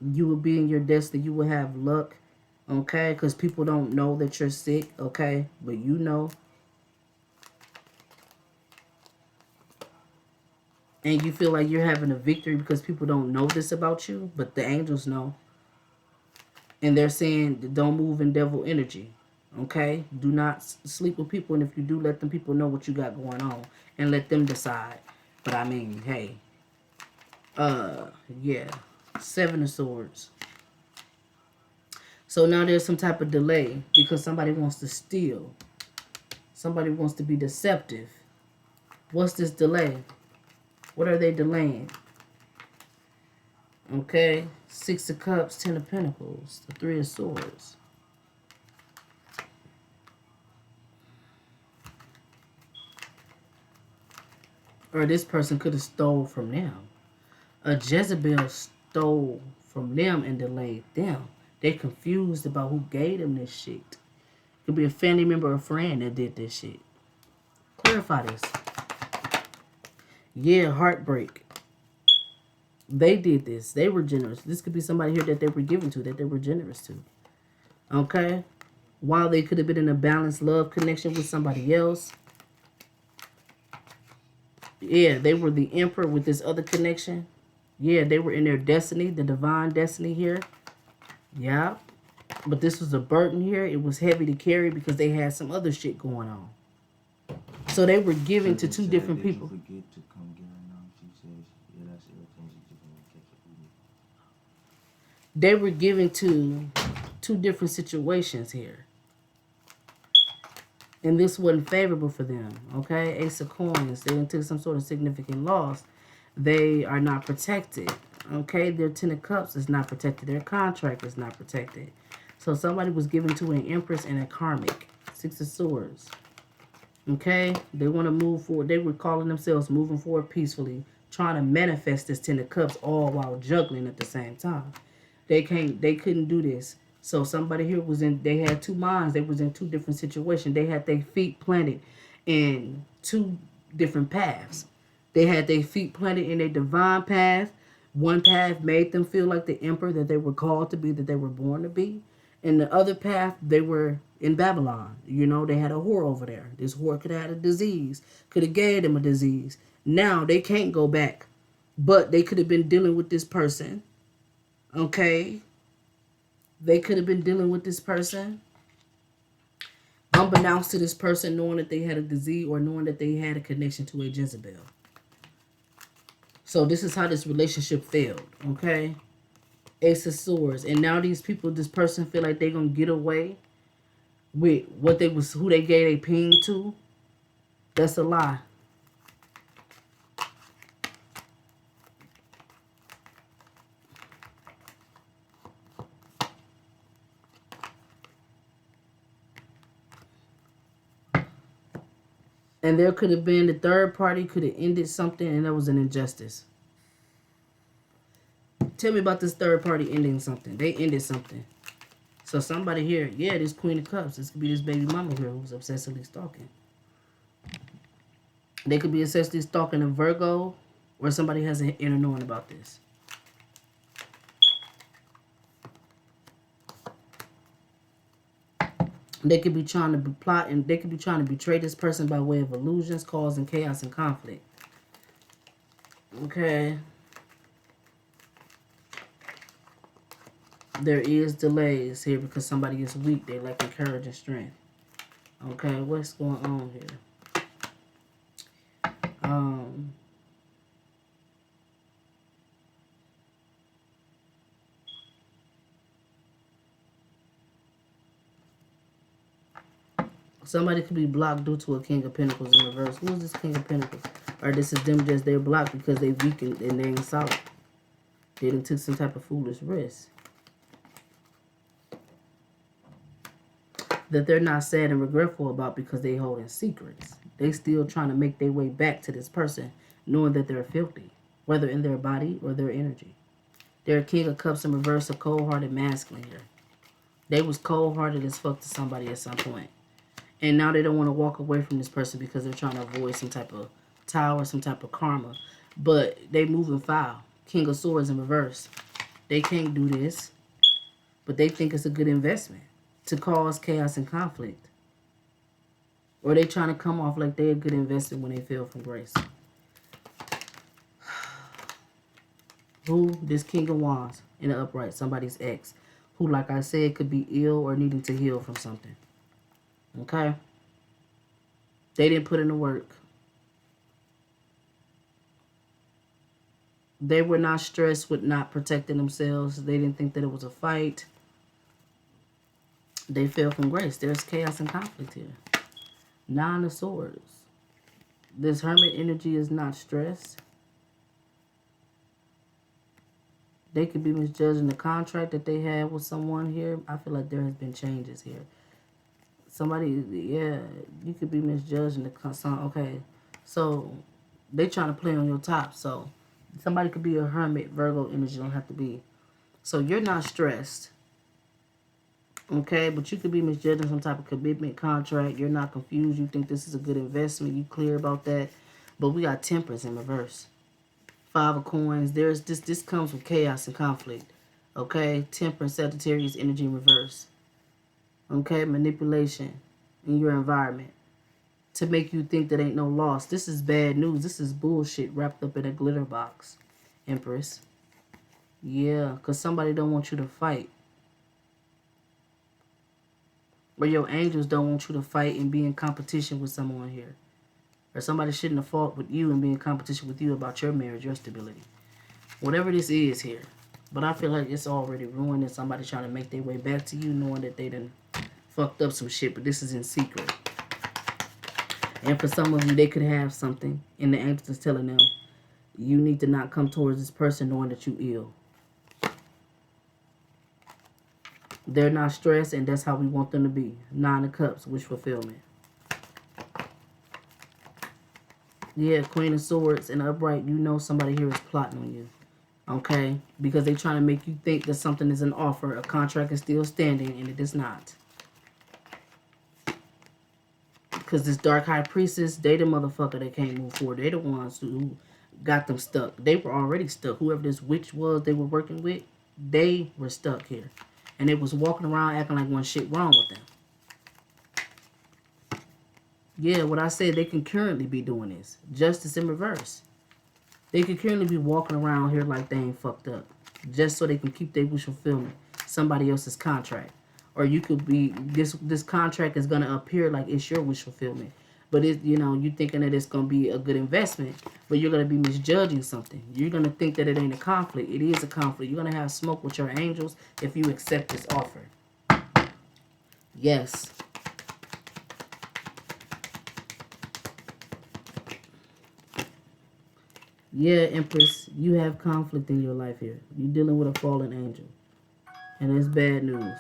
You will be in your destiny. You will have luck. Okay? Because people don't know that you're sick. Okay? But you know. And you feel like you're having a victory because people don't know this about you. But the angels know. And they're saying, don't move in devil energy. Okay? Do not sleep with people. And if you do, let them people know what you got going on. And let them decide. But I mean, hey. Yeah. Seven of Swords. So now there's some type of delay. Because somebody wants to steal. Somebody wants to be deceptive. What's this delay? What are they delaying? Okay? Six of Cups, Ten of Pentacles, the Three of Swords. Or this person could have stole from them. A Jezebel stole from them and delayed them. They're confused about who gave them this shit. Could be a family member or friend that did this shit. Clarify this. Yeah, heartbreak. They did this. They were generous. This could be somebody here that they were giving to, that they were generous to. Okay? While they could have been in a balanced love connection with somebody else. Yeah, they were the emperor with this other connection. Yeah, they were in their destiny, the divine destiny here. Yeah. But this was a burden here. It was heavy to carry because they had some other shit going on. So they were giving to two different people. They were giving to two different situations here. And this wasn't favorable for them, okay? Ace of Coins, they took some sort of significant loss. They are not protected, okay? Their Ten of Cups is not protected. Their contract is not protected. So somebody was given to an Empress and a Karmic. Six of Swords, okay? They want to move forward. They were calling themselves moving forward peacefully, trying to manifest this Ten of Cups all while juggling at the same time. They couldn't do this. So somebody here they had two minds. They was in two different situations. They had their feet planted in two different paths. They had their feet planted in a divine path. One path made them feel like the emperor that they were called to be, that they were born to be. And the other path, they were in Babylon. You know, they had a whore over there. This whore could have had a disease, could have gave them a disease. Now they can't go back. But they could have been dealing with this person. Okay? They could have been dealing with this person. Unbeknownst to this person, knowing that they had a disease or knowing that they had a connection to a Jezebel. So this is how this relationship failed. Okay? Ace of Swords. And now these people, this person feel like they're going to get away with who they gave a ping to. That's a lie. And there could have been, the third party could have ended something, and that was an injustice. Tell me about this third party ending something. They ended something. So somebody here, yeah, this Queen of Cups. This could be this baby mama here who's obsessively stalking. They could be obsessively stalking a Virgo, or somebody has an inner knowing about this. They could be trying to be plotting. They could be trying to betray this person by way of illusions, causing chaos and conflict. Okay. There is delays here because somebody is weak. They lack courage and strength. Okay, what's going on here? Somebody could be blocked due to a King of Pentacles in reverse. Who is this King of Pentacles? Or this is them just, they're blocked because they weakened and they ain't solid. They done took some type of foolish risk. That they're not sad and regretful about because they holding secrets. They still trying to make their way back to this person, knowing that they're filthy, whether in their body or their energy. They're a King of Cups in reverse, a cold-hearted masculine here. They was cold-hearted as fuck to somebody at some point. And now they don't want to walk away from this person because they're trying to avoid some type of tower, some type of karma. But they moving foul. King of Swords in reverse. They can't do this. But they think it's a good investment to cause chaos and conflict. Or they trying to come off like they're a good investment when they fell from grace. Who? This King of Wands in the upright. Somebody's ex. Who, like I said, could be ill or needing to heal from something. Okay? They didn't put in the work. They were not stressed with not protecting themselves. They didn't think that it was a fight. They fell from grace. There's chaos and conflict here. Nine of Swords. This hermit energy is not stressed. They could be misjudging the contract that they had with someone here. I feel like there has been changes here. Somebody, yeah, you could be misjudging the song. Okay, so they trying to play on your top. So somebody could be a hermit, Virgo energy, don't have to be. So you're not stressed. Okay, but you could be misjudging some type of commitment contract. You're not confused. You think this is a good investment. You clear about that. But we got Temperance in reverse. Five of Coins. There's this comes with chaos and conflict. Okay, Temperance, Sagittarius energy in reverse. Okay, manipulation in your environment to make you think that ain't no loss. This is bad news. This is bullshit wrapped up in a glitter box, Empress. Yeah, because somebody don't want you to fight. Or your angels don't want you to fight and be in competition with someone here. Or somebody shouldn't have fought with you and be in competition with you about your marriage, your stability. Whatever this is here. But I feel like it's already ruined and somebody trying to make their way back to you knowing that they done fucked up some shit. But this is in secret. And for some of you, they could have something, and the angels is telling them, you need to not come towards this person knowing that you ill. They're not stressed, and that's how we want them to be. Nine of Cups, wish fulfillment. Yeah, Queen of Swords and upright, you know somebody here is plotting on you. Okay? Because they're trying to make you think that something is an offer, a contract is still standing, and it is not. Because this Dark High Priestess, they the motherfucker that can't move forward. They the ones who got them stuck. They were already stuck. Whoever this witch was they were working with, they were stuck here. And they was walking around acting like one shit wrong with them. Yeah, what I said, they can currently be doing this. Justice in reverse. They can currently be walking around here like they ain't fucked up. Just so they can keep their wish fulfillment. Somebody else's contract. Or you could be, this contract is going to appear like it's your wish fulfillment. But it, you know, you thinking that it's going to be a good investment. But you're going to be misjudging something. You're going to think that it ain't a conflict. It is a conflict. You're going to have smoke with your angels if you accept this offer. Yes. Yeah, Empress, you have conflict in your life here. You're dealing with a fallen angel. And it's bad news.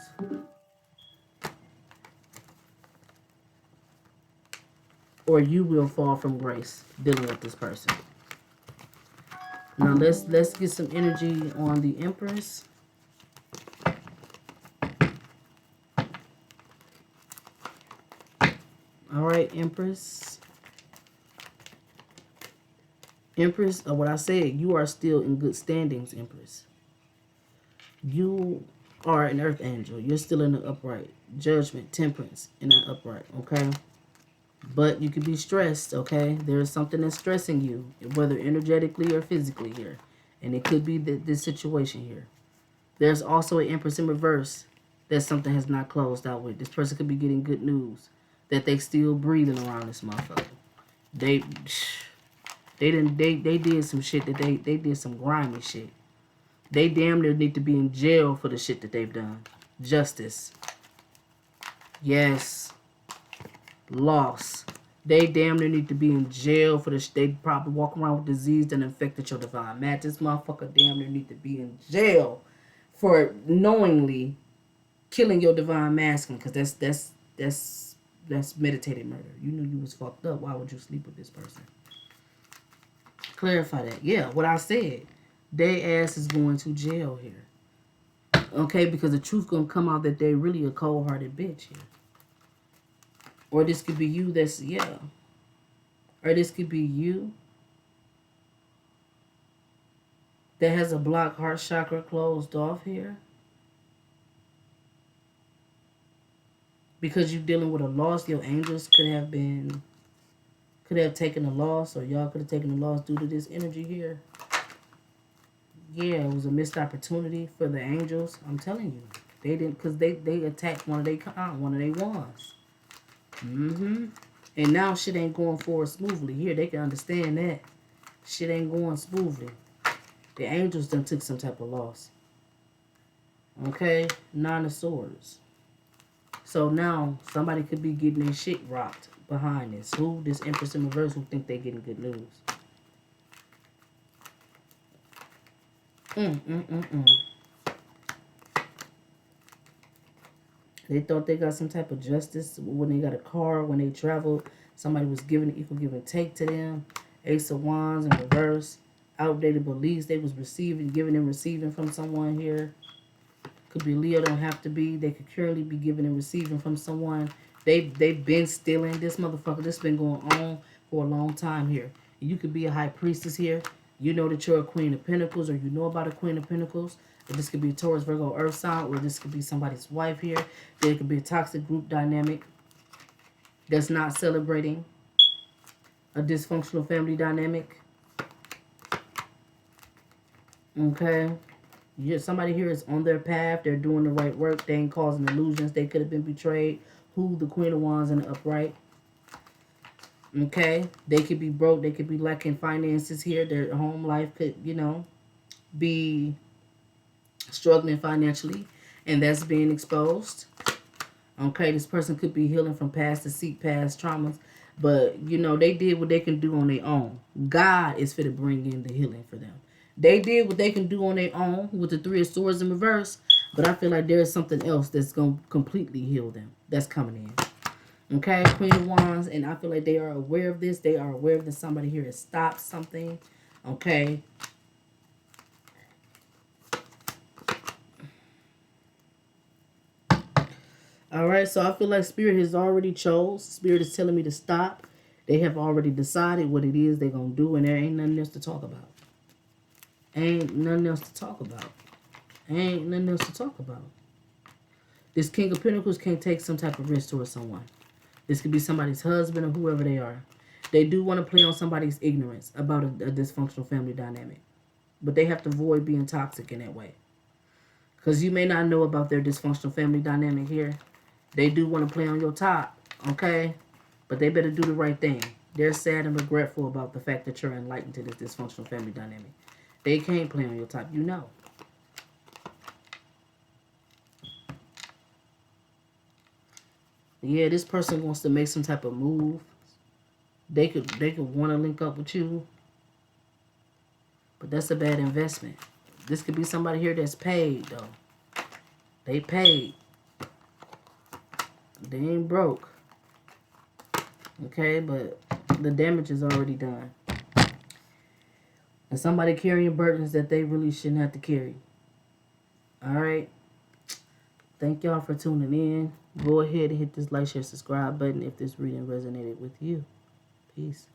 Or you will fall from grace dealing with this person. Now let's get some energy on the Empress. All right, Empress. Empress, what I said, you are still in good standings, Empress. You are an earth angel. You're still in the upright. Judgment, temperance in the upright, okay? But you could be stressed, okay? There is something that's stressing you, whether energetically or physically here. And it could be this situation here. There's also an Empress in reverse that something has not closed out with. This person could be getting good news that they still breathing around this motherfucker. They did some shit that they did some grimy shit. They damn near need to be in jail for the shit that they've done. Justice. Yes. Loss. They damn near need to be in jail for the shit. They probably walk around with disease that infected your divine match. This motherfucker damn near need to be in jail for knowingly killing your divine masculine, because that's meditated murder. You knew you was fucked up. Why would you sleep with this person? Clarify that. Yeah, what I said. They ass is going to jail here. Okay, because the truth gonna come out that they really a cold-hearted bitch here. Or this could be you that's, yeah. Or this could be you that has a blocked heart chakra closed off here. Because you're dealing with a loss, your angels could have taken a loss, or y'all could have taken a loss due to this energy here. Yeah, it was a missed opportunity for the angels. I'm telling you. They didn't, because they attacked one of their ones. And now shit ain't going forward smoothly. Here, they can understand that. Shit ain't going smoothly. The angels done took some type of loss. Okay? Nine of Swords. So now, somebody could be getting their shit rocked behind this. Who? This Empress in reverse who think they getting good news. They thought they got some type of justice when they got a car, when they traveled. Somebody was giving equal give and take to them. Ace of Wands in reverse. Outdated beliefs they was receiving, giving and receiving from someone here. Could be Leo, don't have to be. They could currently be giving and receiving from someone. They've been stealing. This motherfucker, this been going on for a long time here. You could be a high priestess here. You know that you're a Queen of Pentacles, or you know about a Queen of Pentacles. Or this could be a Taurus, Virgo, Earth sign, or this could be somebody's wife here. There could be a toxic group dynamic that's not celebrating a dysfunctional family dynamic. Okay? Somebody here is on their path. They're doing the right work. They ain't causing illusions. They could have been betrayed. Who? The Queen of Wands in the upright. Okay? They could be broke. They could be lacking finances here. Their home life could, you know, be struggling financially. And that's being exposed. Okay? This person could be healing from past traumas. But, you know, they did what they can do on their own. God is fit to bring in the healing for them. They did what they can do on their own with the Three of Swords in reverse. But I feel like there's something else that's going to completely heal them. That's coming in. Okay, Queen of Wands. And I feel like they are aware of this. They are aware that somebody here has stopped something. Okay. Alright, so I feel like Spirit has already chose. Spirit is telling me to stop. They have already decided what it is they're going to do. And there ain't nothing else to talk about. Ain't nothing else to talk about. Ain't nothing else to talk about. This King of Pentacles can't take some type of risk towards someone. This could be somebody's husband or whoever they are. They do want to play on somebody's ignorance about a dysfunctional family dynamic. But they have to avoid being toxic in that way. Because you may not know about their dysfunctional family dynamic here. They do want to play on your top. Okay? But they better do the right thing. They're sad and regretful about the fact that you're enlightened to this dysfunctional family dynamic. They can't play on your top. You know. Yeah, this person wants to make some type of move. They could want to link up with you. But that's a bad investment. This could be somebody here that's paid, though. They paid. They ain't broke. Okay, but the damage is already done. And somebody carrying burdens that they really shouldn't have to carry. Alright? Thank y'all for tuning in. Go ahead and hit this like, share, subscribe button if this reading resonated with you. Peace.